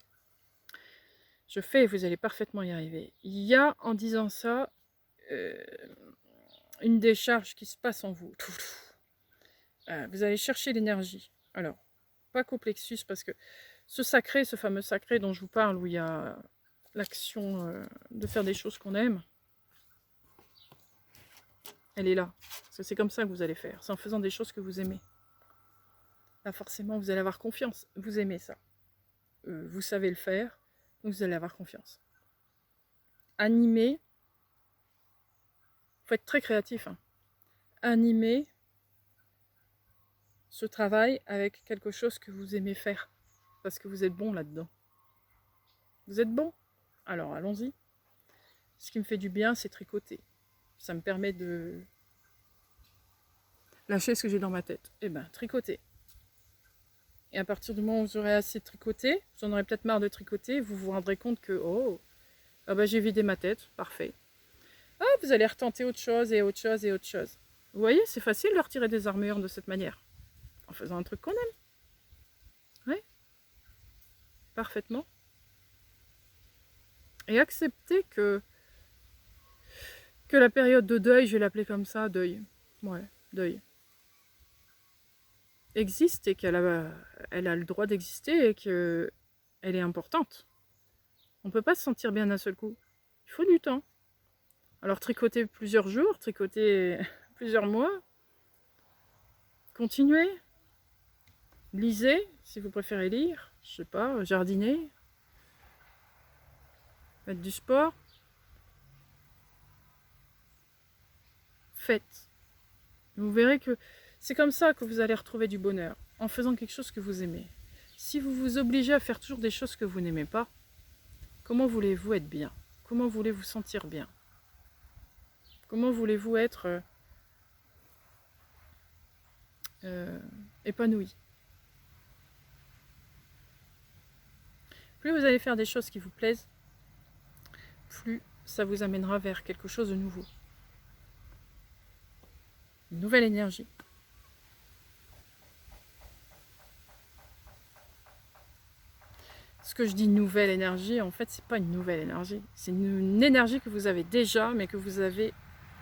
Je fais et vous allez parfaitement y arriver. Il y a, en disant ça, une décharge qui se passe en vous. Vous allez chercher l'énergie. Alors, pas qu'au plexus, parce que ce sacré, ce fameux sacré dont je vous parle, où il y a l'action de faire des choses qu'on aime, elle est là. Parce que c'est comme ça que vous allez faire. C'est en faisant des choses que vous aimez. Là, forcément, vous allez avoir confiance. Vous aimez ça. Vous savez le faire, donc vous allez avoir confiance. Animer, il faut être très créatif. Hein. Animer ce travail avec quelque chose que vous aimez faire. Parce que vous êtes bon là-dedans. Vous êtes bon? Alors, allons-y. Ce qui me fait du bien, c'est tricoter. Ça me permet de lâcher ce que j'ai dans ma tête. Eh bien, tricoter. Et à partir du moment où vous aurez assez tricoté, vous en aurez peut-être marre de tricoter, vous vous rendrez compte que, oh, ah bah, j'ai vidé ma tête, parfait. Ah, vous allez retenter autre chose et autre chose et autre chose. Vous voyez, c'est facile de retirer des armures de cette manière. En faisant un truc qu'on aime. Oui. Parfaitement. Et accepter que la période de deuil, je vais l'appeler comme ça, deuil. Ouais, deuil. Existe et qu'elle a le droit d'exister et qu'elle est importante. On ne peut pas se sentir bien d'un seul coup. Il faut du temps. Alors tricoter plusieurs jours, tricoter plusieurs mois, continuez, lisez si vous préférez lire, je sais pas, jardiner, faites du sport, faites. Vous verrez que c'est comme ça que vous allez retrouver du bonheur, en faisant quelque chose que vous aimez. Si vous vous obligez à faire toujours des choses que vous n'aimez pas, comment voulez-vous être bien? Comment voulez-vous sentir bien? Comment voulez-vous être épanoui? Plus vous allez faire des choses qui vous plaisent, plus ça vous amènera vers quelque chose de nouveau. Une nouvelle énergie. Ce que je dis nouvelle énergie, en fait, c'est pas une nouvelle énergie. C'est une énergie que vous avez déjà, mais que vous avez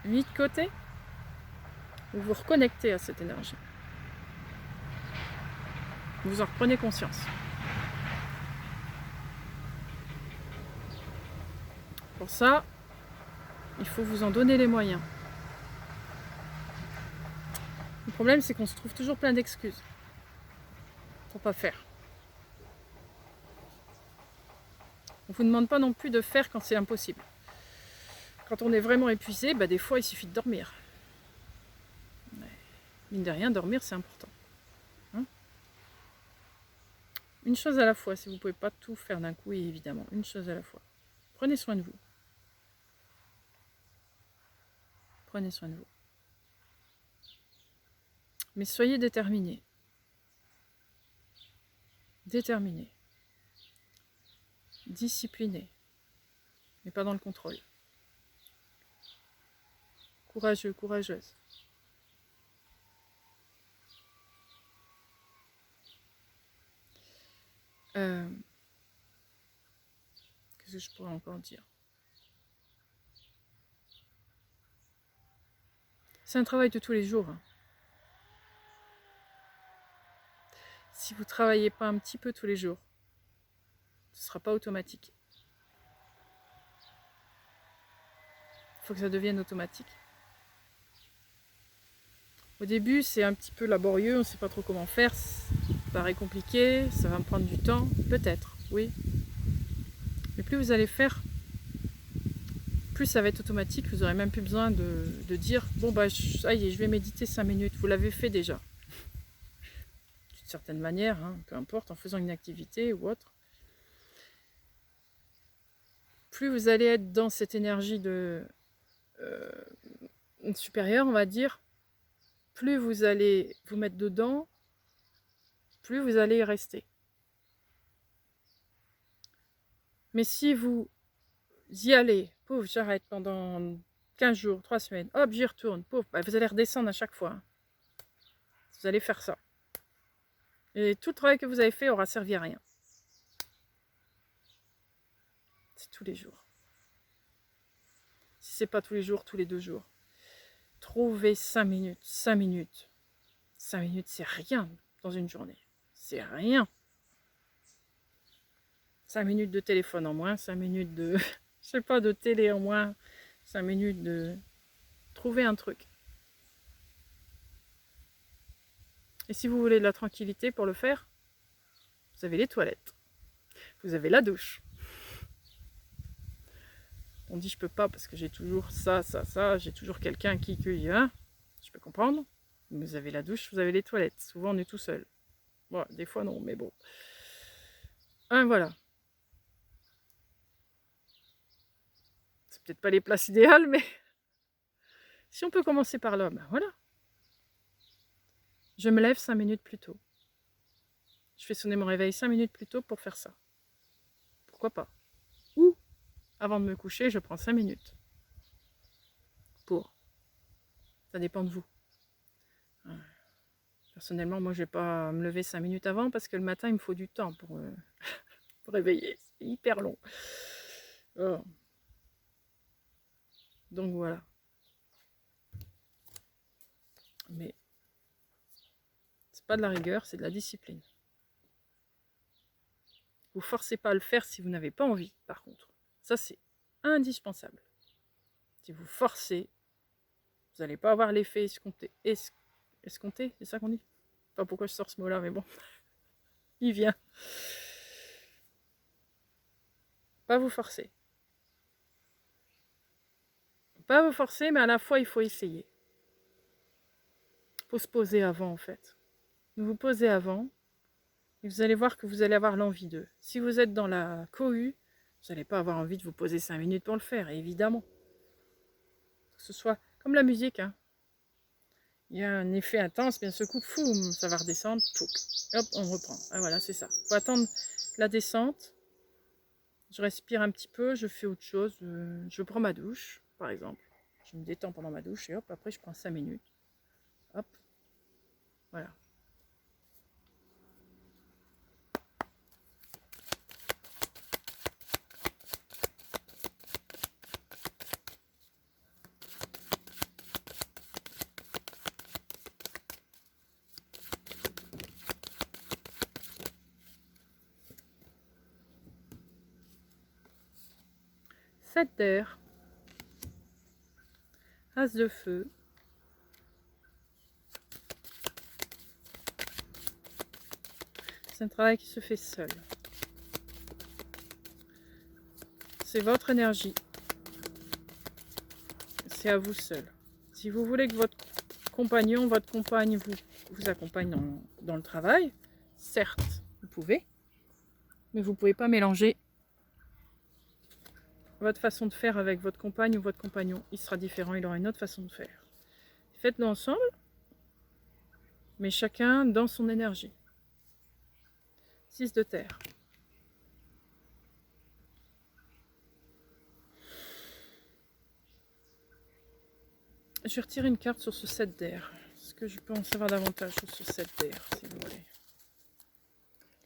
mis de côté. Vous vous reconnectez à cette énergie. Vous en reprenez conscience. Pour ça, il faut vous en donner les moyens. Le problème, c'est qu'on se trouve toujours plein d'excuses pour pas faire. On ne vous demande pas non plus de faire quand c'est impossible. Quand on est vraiment épuisé, des fois, il suffit de dormir. Mais, mine de rien, dormir, c'est important. Hein? Une chose à la fois, si vous ne pouvez pas tout faire d'un coup, et évidemment, une chose à la fois. Prenez soin de vous. Prenez soin de vous. Mais soyez déterminés. Déterminés. Disciplinés. Mais pas dans le contrôle. Courageux, courageuse. Qu'est-ce que je pourrais encore dire? C'est un travail de tous les jours. Si vous ne travaillez pas un petit peu tous les jours, ce ne sera pas automatique. Il faut que ça devienne automatique. Au début, c'est un petit peu laborieux, on ne sait pas trop comment faire, ça paraît compliqué, ça va me prendre du temps, peut-être, oui. Mais plus vous allez faire, plus ça va être automatique, vous n'aurez même plus besoin de dire « Bon, ça y est, je vais méditer 5 minutes », vous l'avez fait déjà. D'une certaine manière, peu importe, en faisant une activité ou autre. Plus vous allez être dans cette énergie supérieure, on va dire, plus vous allez vous mettre dedans, plus vous allez y rester. Mais si vous y allez, pouf, j'arrête pendant 15 jours, 3 semaines, hop, j'y retourne, pouf, vous allez redescendre à chaque fois. Vous allez faire ça. Et tout le travail que vous avez fait aura servi à rien. C'est tous les jours. Si c'est pas tous les jours, tous les 2 jours. Trouvez 5 minutes, 5 minutes. 5 minutes, c'est rien dans une journée. C'est rien. 5 minutes de téléphone en moins, 5 minutes de, je sais pas, de télé en moins, 5 minutes de... Trouver un truc. Et si vous voulez de la tranquillité pour le faire, vous avez les toilettes. Vous avez la douche. On dit je peux pas parce que j'ai toujours ça, j'ai toujours quelqu'un qui hein, je peux comprendre. Vous avez la douche, vous avez les toilettes. Souvent on est tout seul. Bon, des fois non, mais bon. Voilà. C'est peut-être pas les places idéales, mais si on peut commencer par là, voilà. Je me lève 5 minutes plus tôt. Je fais sonner mon réveil 5 minutes plus tôt pour faire ça. Pourquoi pas? Ou, avant de me coucher, je prends 5 minutes. Ça dépend de vous. Personnellement, moi, je ne vais pas me lever 5 minutes avant parce que le matin, il me faut du temps pour pour réveiller. C'est hyper long. Oh. Donc voilà. Mais c'est pas de la rigueur, c'est de la discipline. Vous forcez pas à le faire si vous n'avez pas envie, par contre. Ça, c'est indispensable. Si vous forcez, vous n'allez pas avoir l'effet escompté. Escompté, c'est ça qu'on dit? Je sais pas pourquoi je sors ce mot-là, mais bon. Il vient. Pas vous forcer. Pas vous forcer, mais à la fois, il faut essayer. Il faut se poser avant, en fait. Vous vous posez avant, et vous allez voir que vous allez avoir l'envie d'eux. Si vous êtes dans la cohue, vous n'allez pas avoir envie de vous poser 5 minutes pour le faire, évidemment. Que ce soit comme la musique, Il y a un effet intense, bien ce coup, foum, ça va redescendre, hop, on reprend. Ah voilà, c'est ça. Il faut attendre la descente Je respire un petit peu, je fais autre chose. Je prends ma douche, par exemple. Je me détends pendant ma douche et hop, après je prends 5 minutes. Hop, voilà. Sept d'air. As de feu. C'est un travail qui se fait seul. C'est votre énergie. C'est à vous seul. Si vous voulez que votre compagnon, votre compagne vous accompagne dans le travail, certes, vous pouvez, mais vous ne pouvez pas mélanger votre façon de faire avec votre compagne ou votre compagnon. Il sera différent, il aura une autre façon de faire. Faites-le ensemble, mais chacun dans son énergie. 6 de terre. Je vais retirer une carte sur ce 7 d'air. Est-ce que je peux en savoir davantage sur ce 7 d'air, si vous voulez?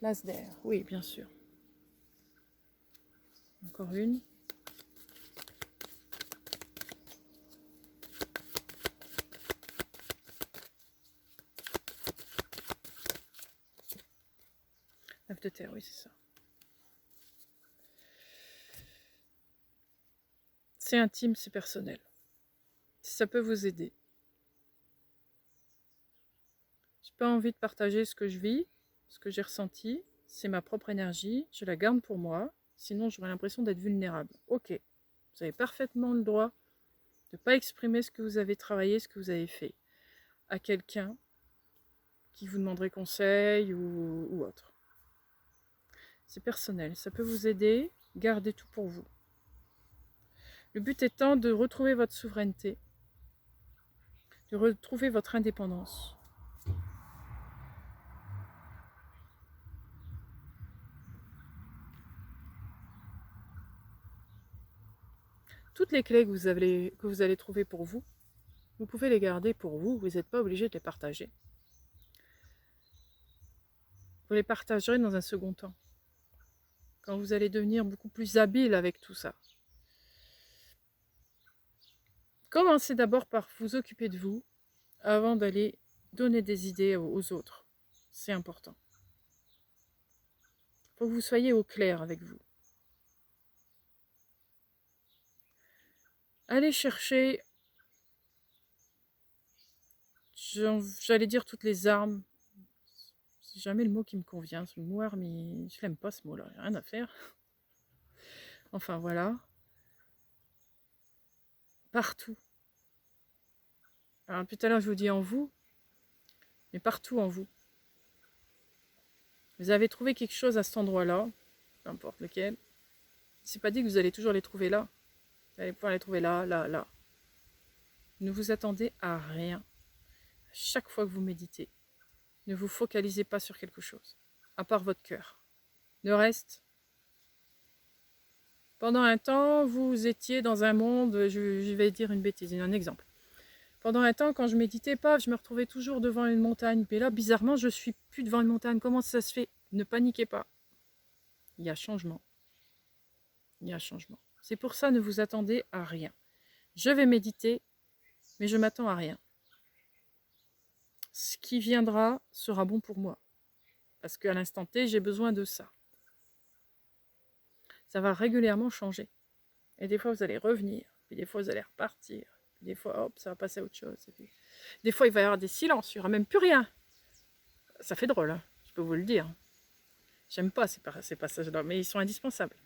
L'as d'air, oui, bien sûr. Encore une. Neuf de terre, oui, c'est ça. C'est intime, c'est personnel. Si ça peut vous aider. J'ai pas envie de partager ce que je vis, ce que j'ai ressenti. C'est ma propre énergie, je la garde pour moi. Sinon, j'aurais l'impression d'être vulnérable. Ok, vous avez parfaitement le droit de ne pas exprimer ce que vous avez travaillé, ce que vous avez fait à quelqu'un qui vous demanderait conseil ou autre. C'est personnel, ça peut vous aider, gardez tout pour vous. Le but étant de retrouver votre souveraineté, de retrouver votre indépendance. Toutes les clés que vous allez trouver pour vous, vous pouvez les garder pour vous, vous n'êtes pas obligé de les partager. Vous les partagerez dans un second temps, quand vous allez devenir beaucoup plus habile avec tout ça. Commencez d'abord par vous occuper de vous, avant d'aller donner des idées aux autres. C'est important. Il faut que vous soyez au clair avec vous. Allez chercher, j'allais dire toutes les armes. C'est jamais le mot qui me convient, ce mot arme, je l'aime pas ce mot-là, rien à faire. Enfin voilà. Partout. Alors depuis tout à l'heure je vous dis en vous, mais partout en vous. Vous avez trouvé quelque chose à cet endroit-là, peu importe lequel. C'est pas dit que vous allez toujours les trouver là. Vous allez pouvoir les trouver là, là, là. Ne vous attendez à rien. À chaque fois que vous méditez, ne vous focalisez pas sur quelque chose, à part votre cœur. Le reste, pendant un temps, vous étiez dans un monde, je vais dire une bêtise, un exemple. Pendant un temps, quand je méditais pas, je me retrouvais toujours devant une montagne. Mais là, bizarrement, je suis plus devant une montagne. Comment ça se fait? Ne paniquez pas. Il y a changement. Il y a changement. C'est pour ça, ne vous attendez à rien. Je vais méditer, mais je m'attends à rien. Ce qui viendra sera bon pour moi. Parce qu'à l'instant T, j'ai besoin de ça. Ça va régulièrement changer. Et des fois, vous allez revenir. Puis des fois, vous allez repartir. Puis des fois, hop, ça va passer à autre chose. Et puis, des fois, il va y avoir des silences. Il n'y aura même plus rien. Ça fait drôle, hein, je peux vous le dire. J'aime pas ces passages-là, mais ils sont indispensables.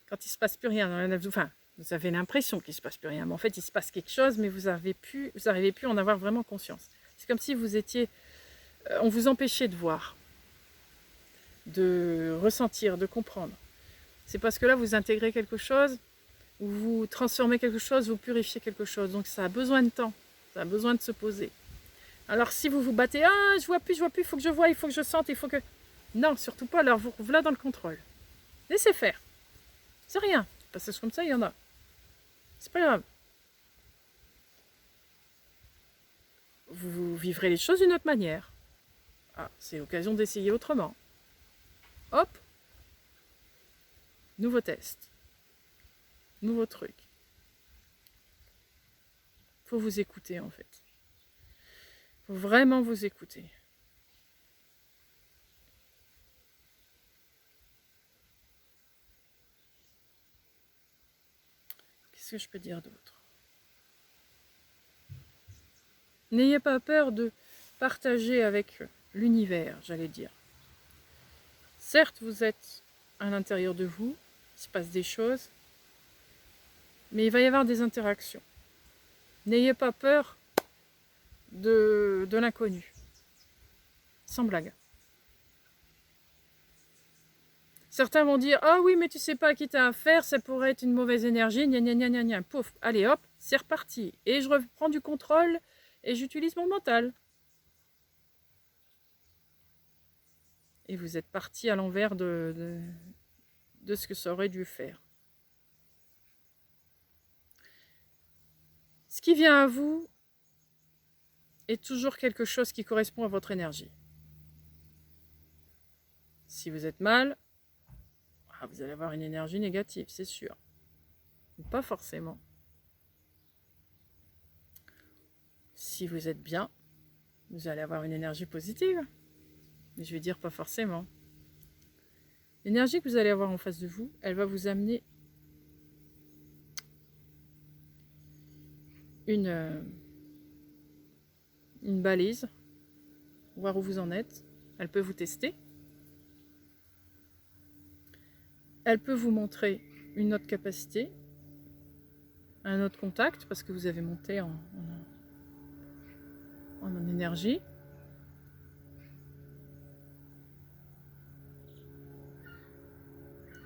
Quand il ne se passe plus rien, enfin, vous avez l'impression qu'il ne se passe plus rien, mais en fait, il se passe quelque chose, mais vous n'arrivez plus à en avoir vraiment conscience. C'est comme si vous étiez... on vous empêchait de voir, de ressentir, de comprendre. C'est parce que là, vous intégrez quelque chose, vous transformez quelque chose, vous purifiez quelque chose. Donc ça a besoin de temps, ça a besoin de se poser. Alors si vous vous battez, ah, je vois plus, il faut que je voie, il faut que je sente, il faut que... Non, surtout pas, alors vous voilà dans le contrôle. Laissez faire. C'est rien. Des passages comme ça, il y en a. C'est pas grave. Vous vivrez les choses d'une autre manière. Ah, c'est l'occasion d'essayer autrement. Hop, nouveau test. Nouveau truc. Faut vous écouter en fait. Faut vraiment vous écouter. Qu'est-ce que je peux dire d'autre? N'ayez pas peur de partager avec l'univers, j'allais dire. Certes, vous êtes à l'intérieur de vous, il se passe des choses, mais il va y avoir des interactions. N'ayez pas peur de l'inconnu. Sans blague. Certains vont dire « Ah oui, mais tu sais pas à qui t'as affaire, ça pourrait être une mauvaise énergie, gna gna gna gna gna, pouf, allez hop, c'est reparti. Et je reprends du contrôle et j'utilise mon mental. » Et vous êtes parti à l'envers de ce que ça aurait dû faire. Ce qui vient à vous est toujours quelque chose qui correspond à votre énergie. Si vous êtes mal, vous allez avoir une énergie négative, c'est sûr. Mais pas forcément. Si vous êtes bien, vous allez avoir une énergie positive. Mais je vais dire pas forcément. L'énergie que vous allez avoir en face de vous, elle va vous amener une balise, voir où vous en êtes. Elle peut vous tester. Elle peut vous montrer une autre capacité, un autre contact, parce que vous avez monté en énergie.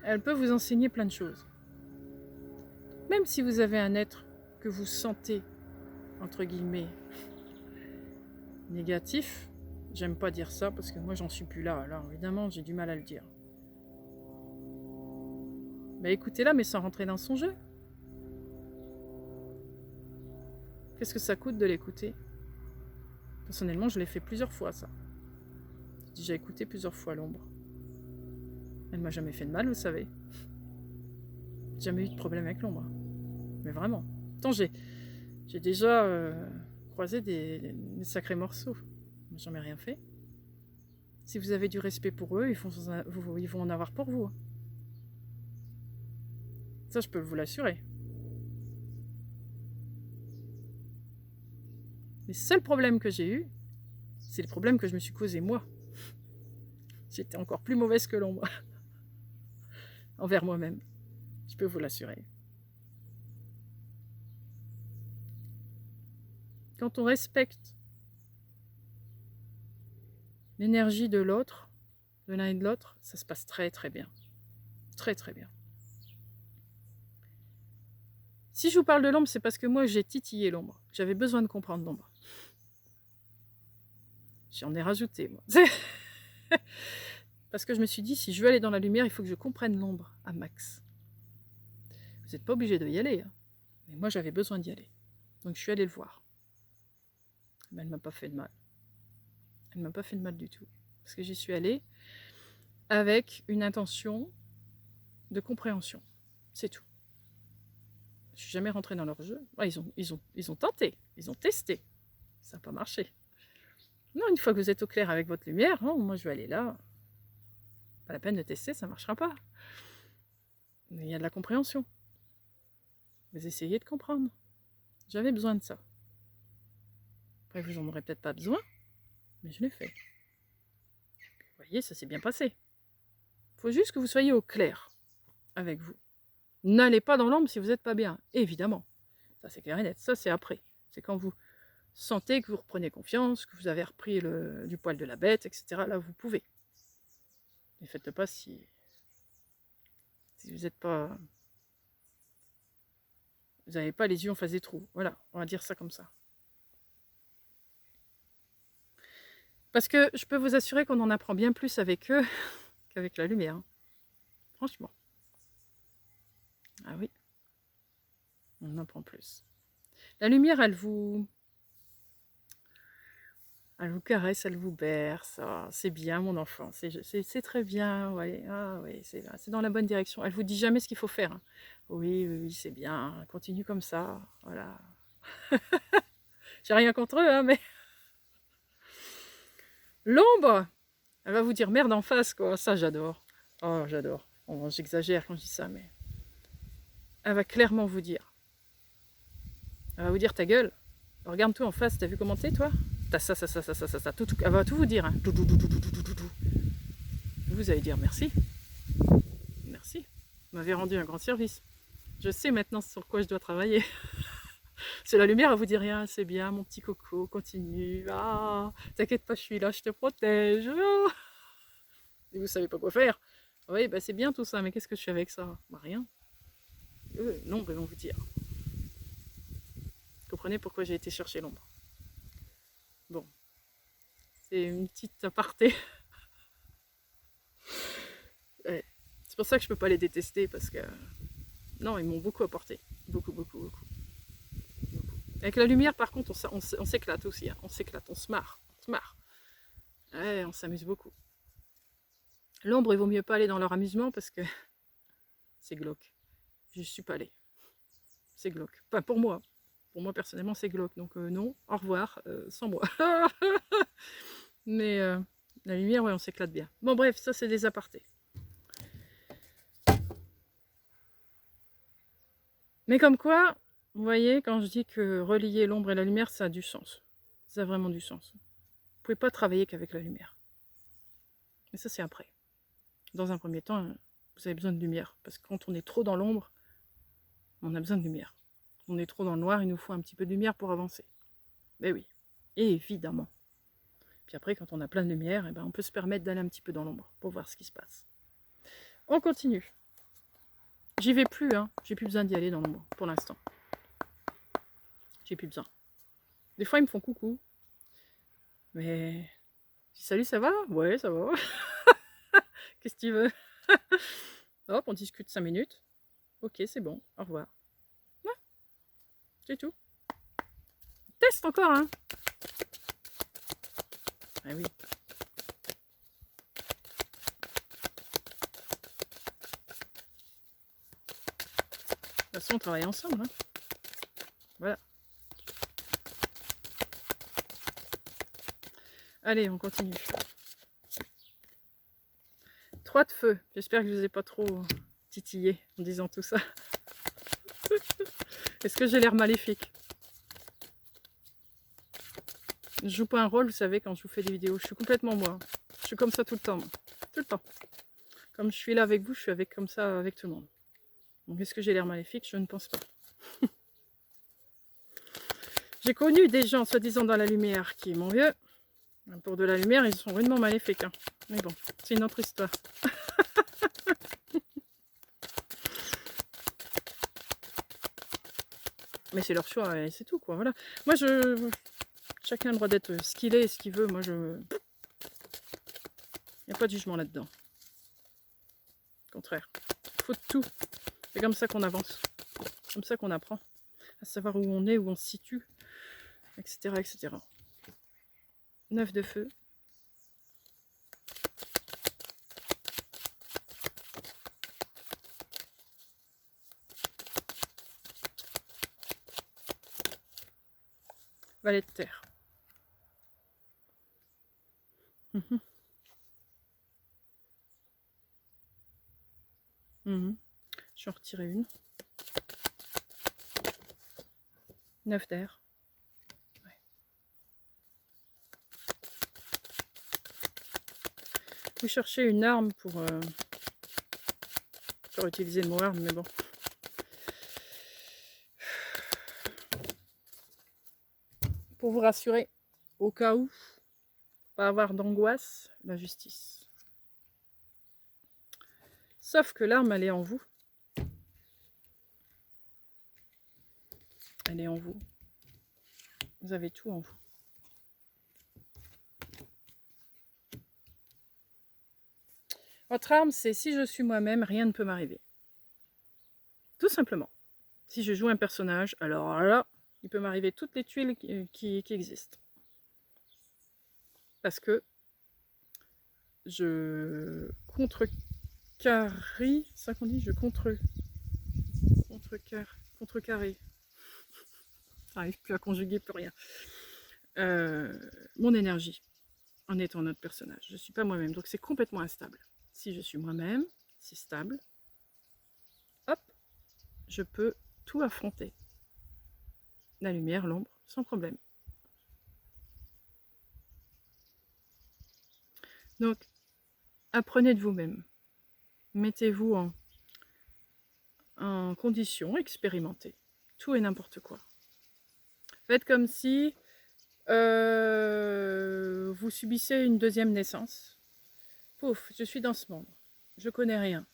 Elle peut vous enseigner plein de choses. Même si vous avez un être que vous sentez, entre guillemets, négatif, j'aime pas dire ça parce que moi j'en suis plus là, alors évidemment j'ai du mal à le dire. Mais écoutez-la, mais sans rentrer dans son jeu. Qu'est-ce que ça coûte de l'écouter? Personnellement, je l'ai fait plusieurs fois, ça. J'ai déjà écouté plusieurs fois l'ombre. Elle m'a jamais fait de mal, vous savez. Jamais eu de problème avec l'ombre. Mais vraiment. Pourtant, j'ai déjà croisé des sacrés morceaux. J'ai jamais rien fait. Si vous avez du respect pour eux, ils vont en avoir pour vous. Ça, je peux vous l'assurer. Les seuls problèmes que j'ai eus, c'est les problèmes que je me suis causés moi. J'étais encore plus mauvaise que l'ombre. Envers moi-même. Je peux vous l'assurer. Quand on respecte l'énergie de l'autre, de l'un et de l'autre, ça se passe très très bien. Très très bien. Si je vous parle de l'ombre, c'est parce que moi j'ai titillé l'ombre. J'avais besoin de comprendre l'ombre. J'en ai rajouté, moi. Parce que je me suis dit, si je veux aller dans la lumière, il faut que je comprenne l'ombre à max. Vous n'êtes pas obligé d'y aller. Hein. Mais moi, j'avais besoin d'y aller. Donc, je suis allée le voir. Mais elle ne m'a pas fait de mal. Elle ne m'a pas fait de mal du tout. Parce que j'y suis allée avec une intention de compréhension. C'est tout. Je ne suis jamais rentrée dans leur jeu. Ouais, ils ont tenté. Ils ont testé. Ça n'a pas marché. Non, une fois que vous êtes au clair avec votre lumière, hein, moi, je vais aller là. Pas la peine de tester, ça ne marchera pas. Mais il y a de la compréhension. Vous essayez de comprendre. J'avais besoin de ça. Après, vous n'en aurez peut-être pas besoin, mais je l'ai fait. Vous voyez, ça s'est bien passé. Il faut juste que vous soyez au clair avec vous. N'allez pas dans l'ombre si vous n'êtes pas bien, évidemment. Ça, c'est clair et net. Ça, c'est après. C'est quand vous sentez que vous reprenez confiance, que vous avez repris du poil de la bête, etc. Là, vous pouvez. Ne faites-le pas si vous n'êtes pas... Vous n'avez pas les yeux en face des trous. Voilà, on va dire ça comme ça. Parce que je peux vous assurer qu'on en apprend bien plus avec eux qu'avec la lumière. Franchement. Ah oui, on en prend plus. La lumière, elle vous caresse, elle vous berce. Ah, c'est bien, mon enfant. C'est très bien. Ouais. Ah, oui, c'est dans la bonne direction. Elle vous dit jamais ce qu'il faut faire. Hein. Oui, oui, oui, c'est bien. Continue comme ça. Voilà. J'ai rien contre eux, hein, mais l'ombre, elle va vous dire merde en face, quoi. Ça, j'adore. Oh, j'adore. Bon, j'exagère quand je dis ça, mais elle va clairement vous dire. Elle va vous dire ta gueule. Regarde-toi en face. T'as vu comment t'es, toi? T'as ça. Tout. Elle va tout vous dire. Hein. Tout. Vous allez dire merci. Merci. Vous m'avez rendu un grand service. Je sais maintenant sur quoi je dois travailler. C'est la lumière, elle vous dit rien. C'est bien, mon petit coco. Continue. Ah, t'inquiète pas, je suis là, je te protège. Oh. Et vous savez pas quoi faire. Oui, bah c'est bien tout ça, mais qu'est-ce que je fais avec ça? Bah rien. L'ombre, ils vont vous dire. Vous comprenez pourquoi j'ai été chercher l'ombre. Bon, c'est une petite aparté. Ouais. C'est pour ça que je peux pas les détester, parce que... Non, ils m'ont beaucoup apporté. Beaucoup. Avec la lumière, par contre, on s'éclate aussi. Hein. On s'éclate, on se marre. Ouais, on s'amuse beaucoup. L'ombre, il vaut mieux pas aller dans leur amusement parce que c'est glauque. Je suis pas allée. C'est glauque. Enfin, pour moi. Pour moi, personnellement, c'est glauque. Donc, non, au revoir, sans moi. Mais la lumière, ouais, on s'éclate bien. Bon, bref, ça, c'est des apartés. Mais comme quoi, vous voyez, quand je dis que relier l'ombre et la lumière, ça a du sens. Ça a vraiment du sens. Vous ne pouvez pas travailler qu'avec la lumière. Mais ça, c'est après. Dans un premier temps, vous avez besoin de lumière. Parce que quand on est trop dans l'ombre, on a besoin de lumière. On est trop dans le noir, il nous faut un petit peu de lumière pour avancer. Mais oui, évidemment. Puis après, quand on a plein de lumière, eh ben, on peut se permettre d'aller un petit peu dans l'ombre pour voir ce qui se passe. On continue. J'y vais plus, hein. J'ai plus besoin d'y aller dans l'ombre pour l'instant. J'ai plus besoin. Des fois, ils me font coucou. Mais salut, ça va? Ouais, ça va. Qu'est-ce que tu veux? Hop, on discute 5 minutes. Ok, c'est bon. Au revoir. Ouais, c'est tout. Teste encore, hein? Ah oui. De toute façon, on travaille ensemble. Hein. Voilà. Allez, on continue. 3 de feu. J'espère que je ne vous ai pas trop titillé en disant tout ça. Est-ce que j'ai l'air maléfique? Je joue pas un rôle, vous savez, quand je vous fais des vidéos. Je suis complètement moi. Je suis comme ça tout le temps. Tout le temps. Comme je suis là avec vous, je suis comme ça avec tout le monde. Donc est-ce que j'ai l'air maléfique? Je ne pense pas. J'ai connu des gens, soi-disant dans la lumière, qui, mon vieux, pour de la lumière, ils sont rudement maléfiques. Hein. Mais bon, c'est une autre histoire. Mais c'est leur choix et c'est tout, quoi. Voilà. Moi, chacun a le droit d'être ce qu'il est et ce qu'il veut. Moi, il n'y a pas de jugement là-dedans. Au contraire. Il faut de tout. C'est comme ça qu'on avance. C'est comme ça qu'on apprend à savoir où on est, où on se situe, etc. etc. 9 de feu. Valet de terre. Je vais en retirer une. 9 d'air. Ouais. Vous cherchez une arme pour... J'aurais utilisé le mot arme, mais bon. Pour vous rassurer, au cas où, pas avoir d'angoisse, la justice. Sauf que l'arme, elle est en vous. Elle est en vous. Vous avez tout en vous. Votre arme, c'est si je suis moi-même, rien ne peut m'arriver. Tout simplement. Si je joue un personnage, alors là, il peut m'arriver toutes les tuiles qui existent. Parce que je contrecarrie, c'est ça qu'on dit, je contrecarrer. J'arrive plus à conjuguer, plus rien. Mon énergie en étant notre personnage. Je ne suis pas moi-même, donc c'est complètement instable. Si je suis moi-même, c'est stable. Hop, je peux tout affronter. La lumière, l'ombre, sans problème. Donc, apprenez de vous-même. Mettez-vous en condition, expérimentez. Tout et n'importe quoi. Faites comme si vous subissez une deuxième naissance. Pouf, je suis dans ce monde. Je connais rien.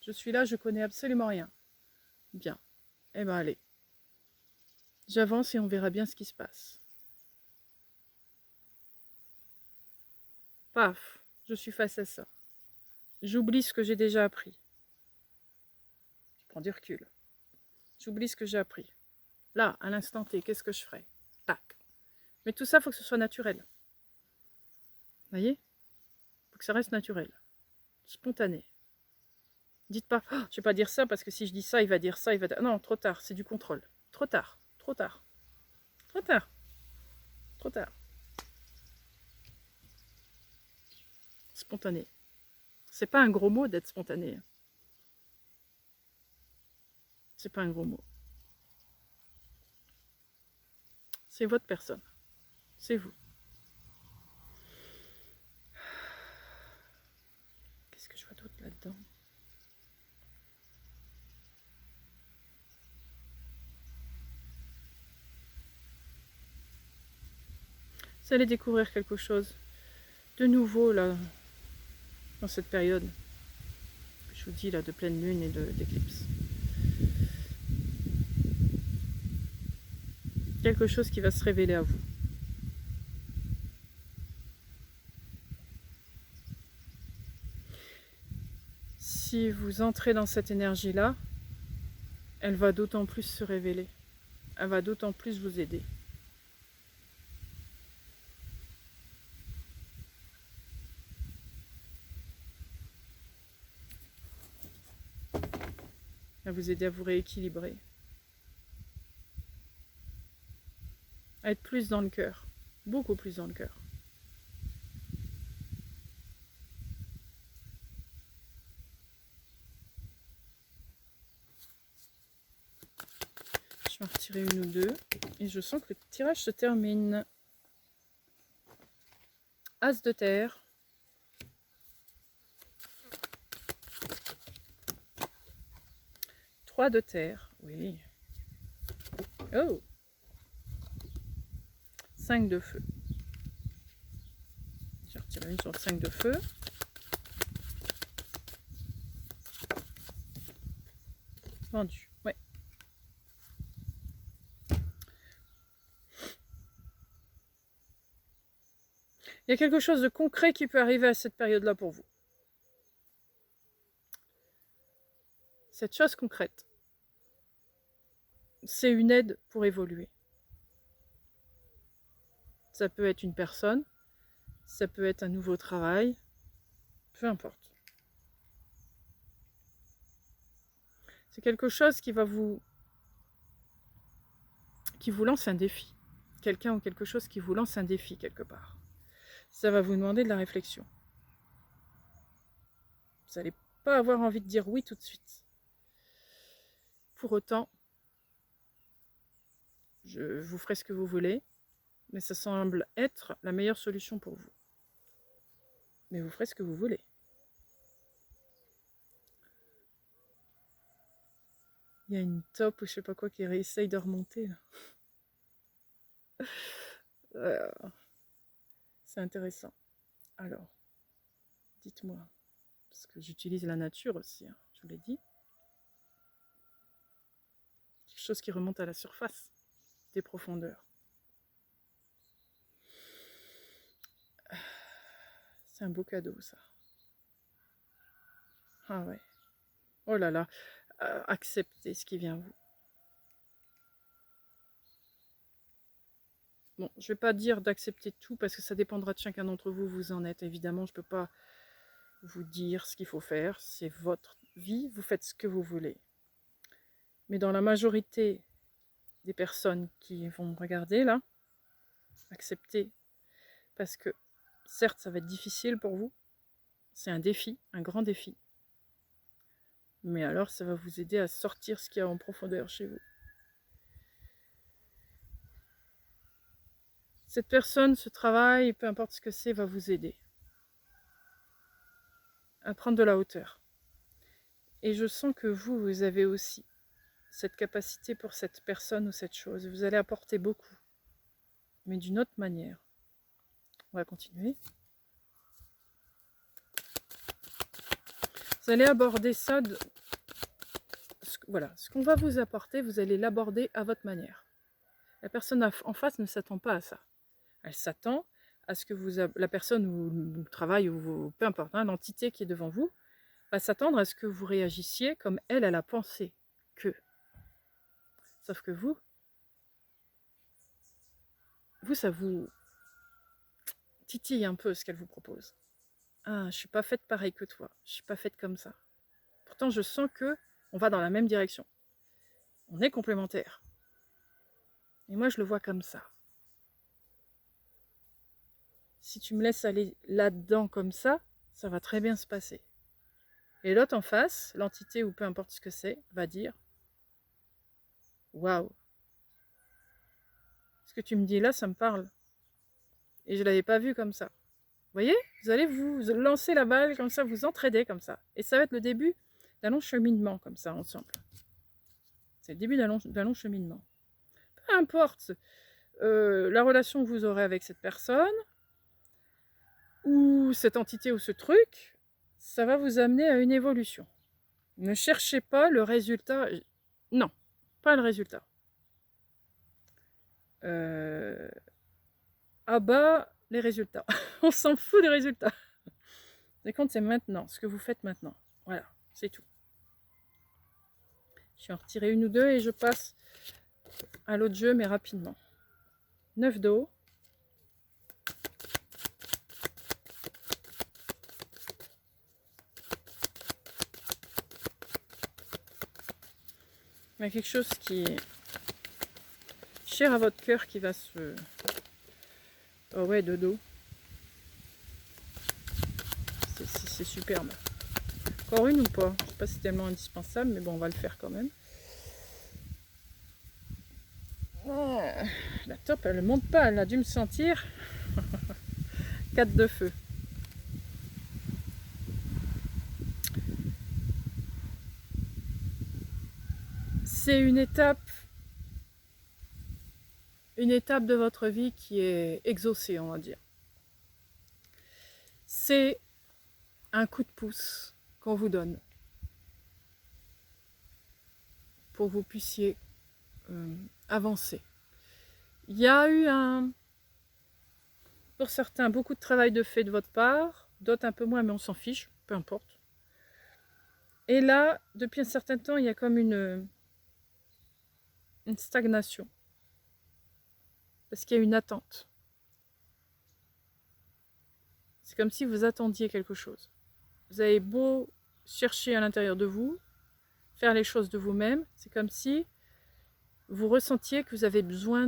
Je suis là, je connais absolument rien. Bien. Eh ben allez. J'avance et on verra bien ce qui se passe. Paf, je suis face à ça. J'oublie ce que j'ai déjà appris. Je prends du recul. J'oublie ce que j'ai appris. Là, à l'instant T, qu'est-ce que je ferais? Tac. Mais tout ça, il faut que ce soit naturel. Vous voyez? Il faut que ça reste naturel. Spontané. Dites pas, oh, je ne vais pas dire ça parce que si je dis ça, il va dire ça, il va dire... Non, trop tard, c'est du contrôle. Trop tard, trop tard. Trop tard. Trop tard. Spontané. C'est pas un gros mot d'être spontané. C'est pas un gros mot. C'est votre personne. C'est vous. Qu'est-ce que je vois d'autre là-dedans? Vous allez découvrir quelque chose de nouveau là, dans cette période. Je vous dis là, de pleine lune et d'éclipse. Quelque chose qui va se révéler à vous. Si vous entrez dans cette énergie-là, elle va d'autant plus se révéler. Elle va d'autant plus vous aider. Elle va vous aider à vous rééquilibrer. À être plus dans le cœur. Beaucoup plus dans le cœur. Je vais en retirer une ou deux. Et je sens que le tirage se termine. As de terre. De terre, oui. Oh, 5 de feu. Je retire une sur le 5 de feu. Vendu, ouais. Il y a quelque chose de concret qui peut arriver à cette période-là pour vous. Cette chose concrète, c'est une aide pour évoluer. Ça peut être une personne, ça peut être un nouveau travail, peu importe. C'est quelque chose qui vous lance un défi. Quelqu'un ou quelque chose qui vous lance un défi quelque part. Ça va vous demander de la réflexion. Vous n'allez pas avoir envie de dire oui tout de suite. Pour autant, vous ferez ce que vous voulez, mais ça semble être la meilleure solution pour vous. Mais vous ferez ce que vous voulez. Il y a une taupe ou je sais pas quoi qui essaye de remonter là. C'est intéressant. Alors, dites-moi, parce que j'utilise la nature aussi, hein, je vous l'ai dit. Quelque chose qui remonte à la surface des profondeurs. C'est un beau cadeau, ça. Ah ouais. Oh là là. accepter ce qui vient à vous. Bon, je ne vais pas dire d'accepter tout parce que ça dépendra de chacun d'entre vous, vous en êtes. Évidemment, je ne peux pas vous dire ce qu'il faut faire. C'est votre vie, vous faites ce que vous voulez. Mais dans la majorité des personnes qui vont me regarder là, acceptez. Parce que certes, ça va être difficile pour vous. C'est un défi, un grand défi. Mais alors, ça va vous aider à sortir ce qu'il y a en profondeur chez vous. Cette personne, ce travail, peu importe ce que c'est, va vous aider à prendre de la hauteur. Et je sens que vous avez aussi cette capacité pour cette personne ou cette chose. Vous allez apporter beaucoup, mais d'une autre manière. On va continuer. Vous allez aborder ça, voilà, ce qu'on va vous apporter, vous allez l'aborder à votre manière. La personne en face ne s'attend pas à ça. Elle s'attend à ce que la personne ou le travail, ou peu importe, hein, l'entité qui est devant vous, va s'attendre à ce que vous réagissiez comme elle a pensé que. Sauf que vous, ça vous titille un peu ce qu'elle vous propose. Ah, je suis pas faite pareil que toi, je suis pas faite comme ça. Pourtant, je sens que on va dans la même direction. On est complémentaires. Et moi, je le vois comme ça. Si tu me laisses aller là-dedans comme ça va très bien se passer. Et l'autre en face, l'entité ou peu importe ce que c'est, va dire waouh, ce que tu me dis là, ça me parle. Et je ne l'avais pas vu comme ça. Vous voyez, vous allez vous lancer la balle comme ça, vous entraider comme ça. Et ça va être le début d'un long cheminement comme ça ensemble. C'est le début d'un long cheminement. Peu importe la relation que vous aurez avec cette personne, ou cette entité ou ce truc, ça va vous amener à une évolution. Ne cherchez pas le résultat. Non, pas le résultat. Les résultats. On s'en fout des résultats. Ce qui compte, c'est maintenant, ce que vous faites maintenant. Voilà, c'est tout. Je vais en retirer une ou deux et je passe à l'autre jeu, mais rapidement. 9 d'eau. Il y a quelque chose qui est cher à votre cœur qui va se... Oh ouais, de dos. C'est superbe. Encore une ou pas? Je sais pas si c'est tellement indispensable, mais bon, on va le faire quand même. La top, elle ne monte pas, elle a dû me sentir. 4 de feu. C'est une étape de votre vie qui est exaucée, on va dire. C'est un coup de pouce qu'on vous donne pour que vous puissiez avancer. Il y a eu pour certains, beaucoup de travail de fait de votre part, d'autres un peu moins, mais on s'en fiche, peu importe. Et là, depuis un certain temps, il y a comme une stagnation. Parce qu'il y a une attente. C'est comme si vous attendiez quelque chose. Vous avez beau chercher à l'intérieur de vous, faire les choses de vous-même, c'est comme si vous ressentiez que vous avez besoin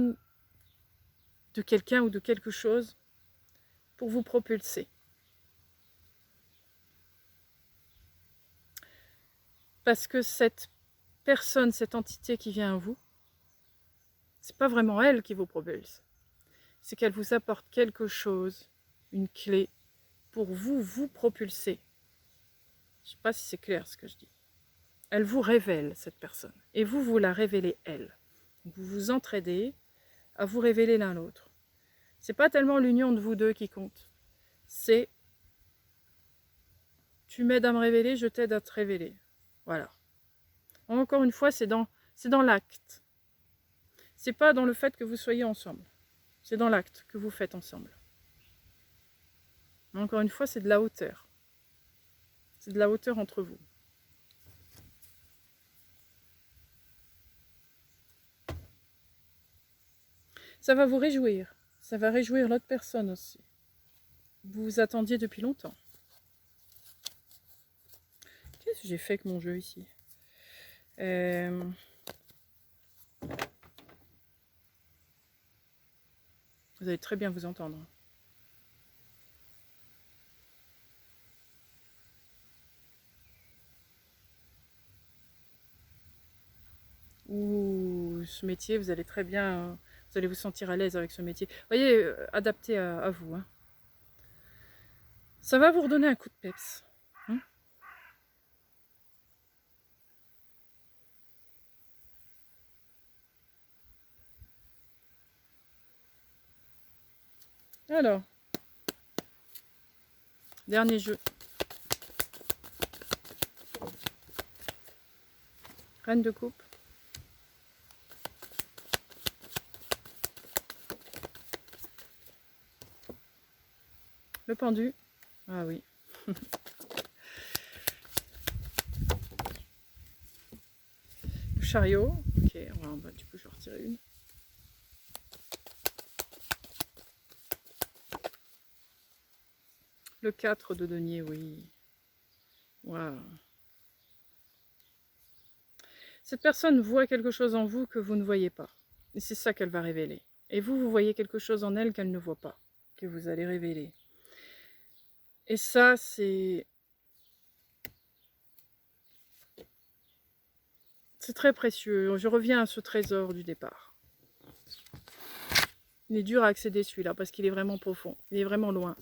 de quelqu'un ou de quelque chose pour vous propulser. Parce que cette personne, cette entité qui vient à vous, c'est pas vraiment elle qui vous propulse. C'est qu'elle vous apporte quelque chose, une clé, pour vous propulser. Je ne sais pas si c'est clair ce que je dis. Elle vous révèle, cette personne. Et vous la révélez, elle. Donc vous vous entraidez à vous révéler l'un l'autre. C'est pas tellement l'union de vous deux qui compte. C'est tu m'aides à me révéler, je t'aide à te révéler. Voilà. Encore une fois, c'est dans l'acte. C'est pas dans le fait que vous soyez ensemble. C'est dans l'acte que vous faites ensemble. Mais encore une fois, c'est de la hauteur. C'est de la hauteur entre vous. Ça va vous réjouir. Ça va réjouir l'autre personne aussi. Vous vous attendiez depuis longtemps. Qu'est-ce que j'ai fait avec mon jeu ici? Vous allez très bien vous entendre. Ouh, ce métier, vous allez très bien, vous allez vous sentir à l'aise avec ce métier. Vous voyez, adapté à vous. Hein. Ça va vous redonner un coup de peps. Hein. Alors, dernier jeu. Reine de coupe. Le pendu. Ah oui. Le chariot. Ok, du coup je vais retirer une. Le 4 de denier, oui. Wow. Cette personne voit quelque chose en vous que vous ne voyez pas. Et c'est ça qu'elle va révéler. Et vous, vous voyez quelque chose en elle qu'elle ne voit pas, que vous allez révéler. Et ça, c'est très précieux. Je reviens à ce trésor du départ. Il est dur à accéder celui-là parce qu'il est vraiment profond. Il est vraiment loin.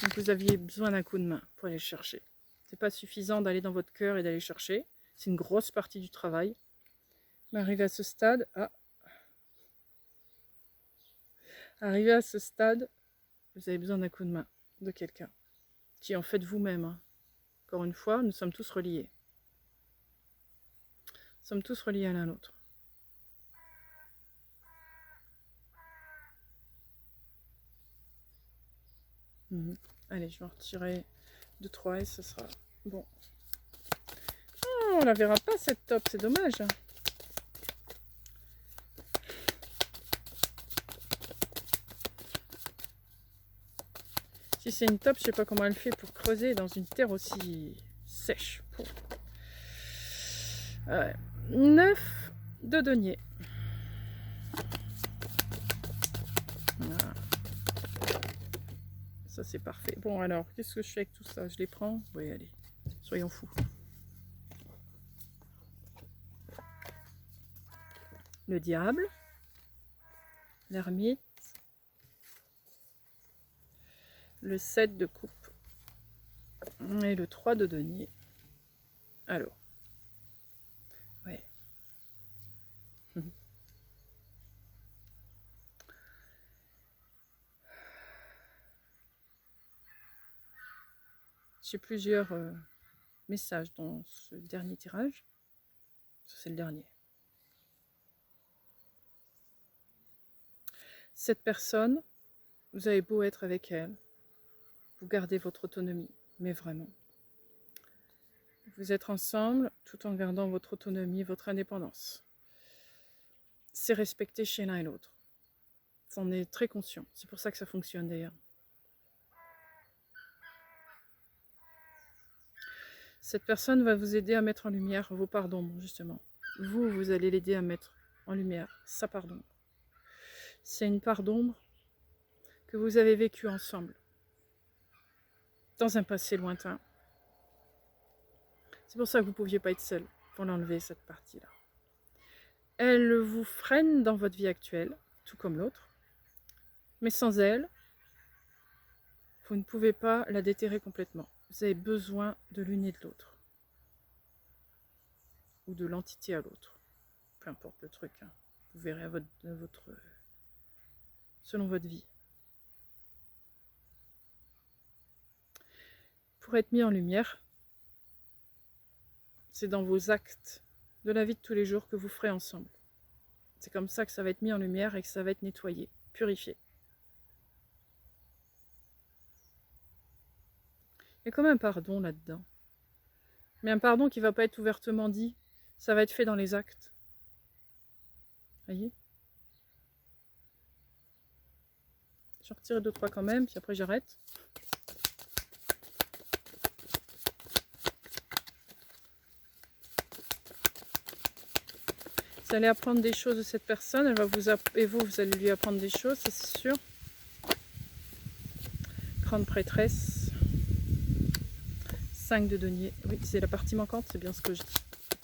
Donc vous aviez besoin d'un coup de main pour aller le chercher. C'est pas suffisant d'aller dans votre cœur et d'aller chercher. C'est une grosse partie du travail. Mais arrivé à ce stade, arrivé à ce stade, vous avez besoin d'un coup de main de quelqu'un qui est en fait vous-même. Hein. Encore une fois, nous sommes tous reliés. Nous sommes tous reliés à l'un l'autre. Allez, je vais en retirer 2-3 et ce sera bon. Oh, on la verra pas cette top, c'est dommage. Si c'est une top, je sais pas comment elle fait pour creuser dans une terre aussi sèche. Ouais. 9 de denier. Voilà. Ça c'est parfait. Bon alors, qu'est-ce que je fais avec tout ça? Je les prends? Oui, allez, soyons fous. Le diable, l'ermite, le 7 de coupe et le 3 de denier. Alors, ouais. J'ai plusieurs messages dans ce dernier tirage. C'est le dernier. Cette personne, vous avez beau être avec elle, vous gardez votre autonomie, mais vraiment. Vous êtes ensemble tout en gardant votre autonomie, votre indépendance. C'est respecté chez l'un et l'autre. Ça en est très conscient. C'est pour ça que ça fonctionne d'ailleurs. Cette personne va vous aider à mettre en lumière vos parts d'ombre, justement. Vous allez l'aider à mettre en lumière sa part d'ombre. C'est une part d'ombre que vous avez vécue ensemble, dans un passé lointain. C'est pour ça que vous ne pouviez pas être seul pour l'enlever, cette partie-là. Elle vous freine dans votre vie actuelle, tout comme l'autre. Mais sans elle, vous ne pouvez pas la déterrer complètement. Vous avez besoin de l'une et de l'autre. Ou de l'entité à l'autre. Peu importe le truc. Hein. Vous verrez à selon votre vie. Pour être mis en lumière, c'est dans vos actes de la vie de tous les jours que vous ferez ensemble. C'est comme ça que ça va être mis en lumière et que ça va être nettoyé, purifié. Il y a comme un pardon là-dedans. Mais un pardon qui ne va pas être ouvertement dit, ça va être fait dans les actes. Voyez ? Je vais en retirer 2-3 quand même, puis après j'arrête. Vous allez apprendre des choses de cette personne, elle va et vous allez lui apprendre des choses, c'est sûr. Grande prêtresse. 5 de denier. Oui, c'est la partie manquante, c'est bien ce que je dis.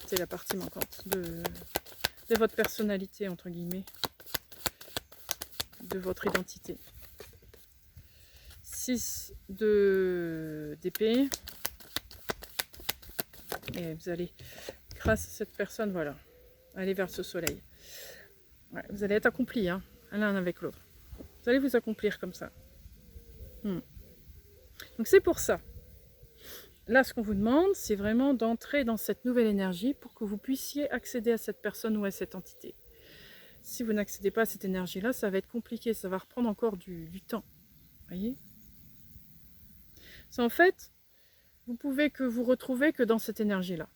C'est la partie manquante de votre personnalité, entre guillemets. De votre identité. 6 d'épée. Et vous allez, grâce à cette personne, voilà, aller vers ce soleil. Ouais, vous allez être accomplis, hein, l'un avec l'autre. Vous allez vous accomplir comme ça. Donc c'est pour ça. Là, ce qu'on vous demande, c'est vraiment d'entrer dans cette nouvelle énergie pour que vous puissiez accéder à cette personne ou à cette entité. Si vous n'accédez pas à cette énergie-là, ça va être compliqué, ça va reprendre encore du temps. Voyez ? C'est en fait, vous pouvez que vous retrouver que dans cette énergie-là.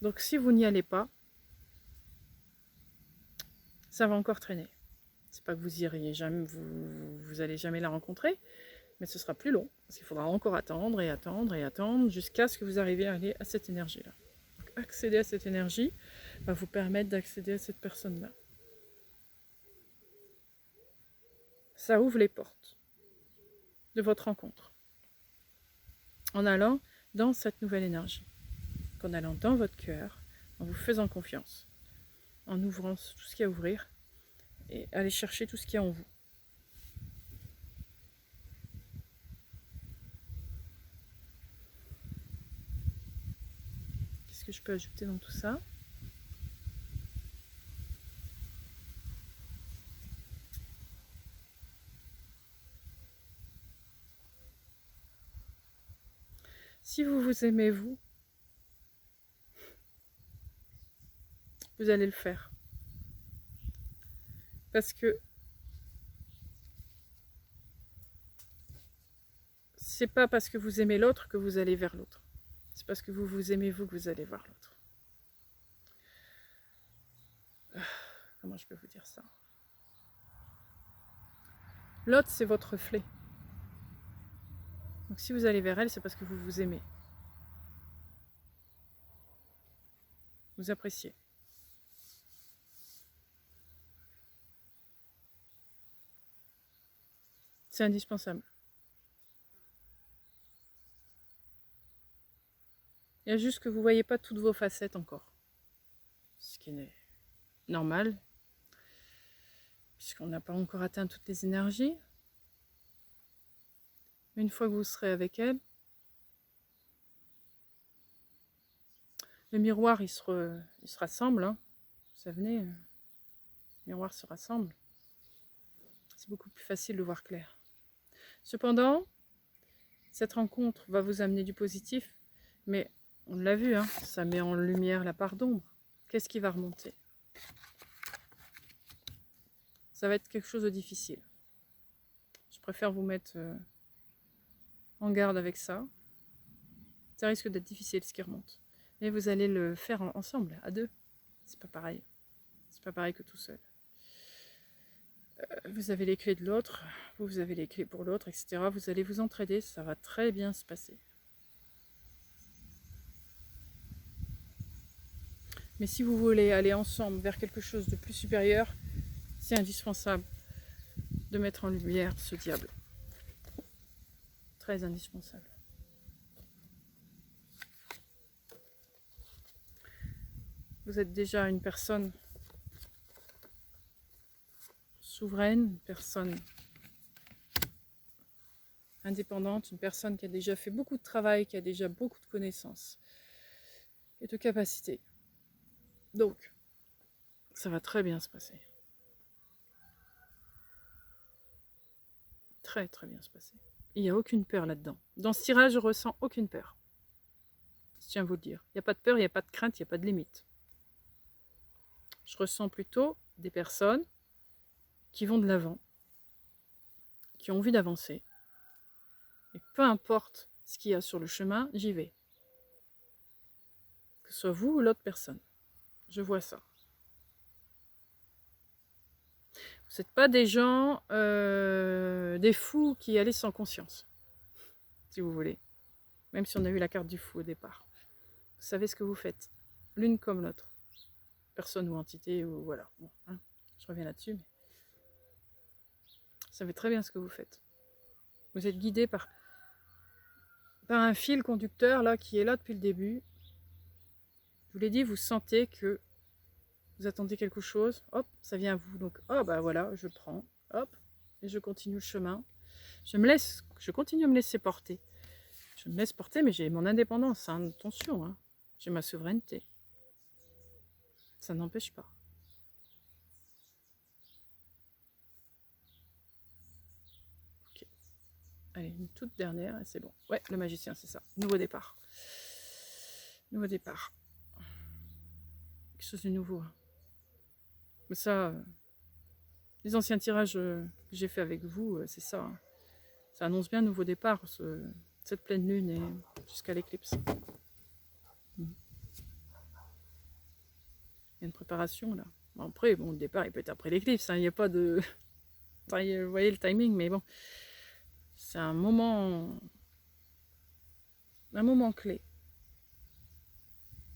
Donc si vous n'y allez pas, ça va encore traîner. C'est pas que vous iriez jamais, vous allez jamais la rencontrer, mais ce sera plus long. Parce qu'il faudra encore attendre et attendre et attendre jusqu'à ce que vous arriviez à aller à cette énergie-là. Accéder à cette énergie va vous permettre d'accéder à cette personne-là. Ça ouvre les portes de votre rencontre. En allant dans cette nouvelle énergie. En allant dans votre cœur, en vous faisant confiance. En ouvrant tout ce qu'il y a à ouvrir. Et aller chercher tout ce qu'il y a en vous. Qu'est-ce que je peux ajouter dans tout ça ? Si vous vous aimez, vous allez le faire. Parce que c'est pas parce que vous aimez l'autre que vous allez vers l'autre. C'est parce que vous vous aimez vous que vous allez vers l'autre. Comment je peux vous dire ça ? L'autre, c'est votre reflet. Donc si vous allez vers elle, c'est parce que vous vous aimez. Vous appréciez. C'est indispensable. Il y a juste que vous ne voyez pas toutes vos facettes encore. Ce qui est normal. Puisqu'on n'a pas encore atteint toutes les énergies. Mais une fois que vous serez avec elle, le miroir, il se rassemble. Hein. Vous savez, le miroir se rassemble. C'est beaucoup plus facile de voir clair. Cependant, cette rencontre va vous amener du positif, mais on l'a vu, hein, ça met en lumière la part d'ombre. Qu'est-ce qui va remonter ? Ça va être quelque chose de difficile. Je préfère vous mettre en garde avec ça. Ça risque d'être difficile ce qui remonte. Mais vous allez le faire ensemble, à deux. C'est pas pareil. C'est pas pareil que tout seul. Vous avez les clés de l'autre, vous avez les clés pour l'autre, etc. Vous allez vous entraider, ça va très bien se passer. Mais si vous voulez aller ensemble vers quelque chose de plus supérieur, c'est indispensable de mettre en lumière ce diable. Très indispensable. Vous êtes déjà une personne souveraine, une personne indépendante, une personne qui a déjà fait beaucoup de travail, qui a déjà beaucoup de connaissances et de capacités. Donc, ça va très bien se passer. Très très bien se passer. Il n'y a aucune peur là-dedans. Dans ce tirage, je ressens aucune peur. Je tiens à vous le dire. Il n'y a pas de peur, il n'y a pas de crainte, il n'y a pas de limite. Je ressens plutôt des personnes qui vont de l'avant, qui ont envie d'avancer. Et peu importe ce qu'il y a sur le chemin, j'y vais. Que ce soit vous ou l'autre personne. Je vois ça. Vous n'êtes pas des gens, des fous qui allaient sans conscience, si vous voulez. Même si on a eu la carte du fou au départ. Vous savez ce que vous faites, l'une comme l'autre. Personne ou entité, ou voilà. Bon, hein, je reviens là-dessus, mais vous savez très bien ce que vous faites. Vous êtes guidé par un fil conducteur là qui est là depuis le début. Je vous l'ai dit, vous sentez que vous attendez quelque chose, hop, ça vient à vous. Donc, oh bah voilà, je prends, hop, et je continue le chemin. Je continue à me laisser porter. Je me laisse porter, mais j'ai mon indépendance, hein, attention, hein. J'ai ma souveraineté. Ça n'empêche pas. Ok. Allez, une toute dernière, et c'est bon. Ouais, le magicien, c'est ça. Nouveau départ. Nouveau départ. Quelque chose de nouveau. Mais ça, les anciens tirages que j'ai fait avec vous, c'est ça. Hein. Ça annonce bien nouveau départ, cette pleine lune et jusqu'à l'éclipse. Il y a une préparation là. Bon, après, bon, le départ, il peut être après l'éclipse. Hein. Il n'y a pas de... Enfin, vous voyez le timing, mais bon. C'est un moment clé.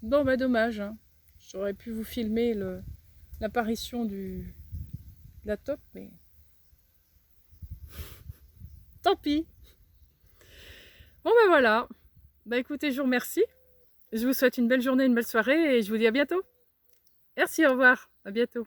Bon, bah dommage. Hein. J'aurais pu vous filmer l'apparition de la top, mais tant pis. Bon, ben voilà. Bah écoutez, je vous remercie. Je vous souhaite une belle journée, une belle soirée et je vous dis à bientôt. Merci, au revoir. À bientôt.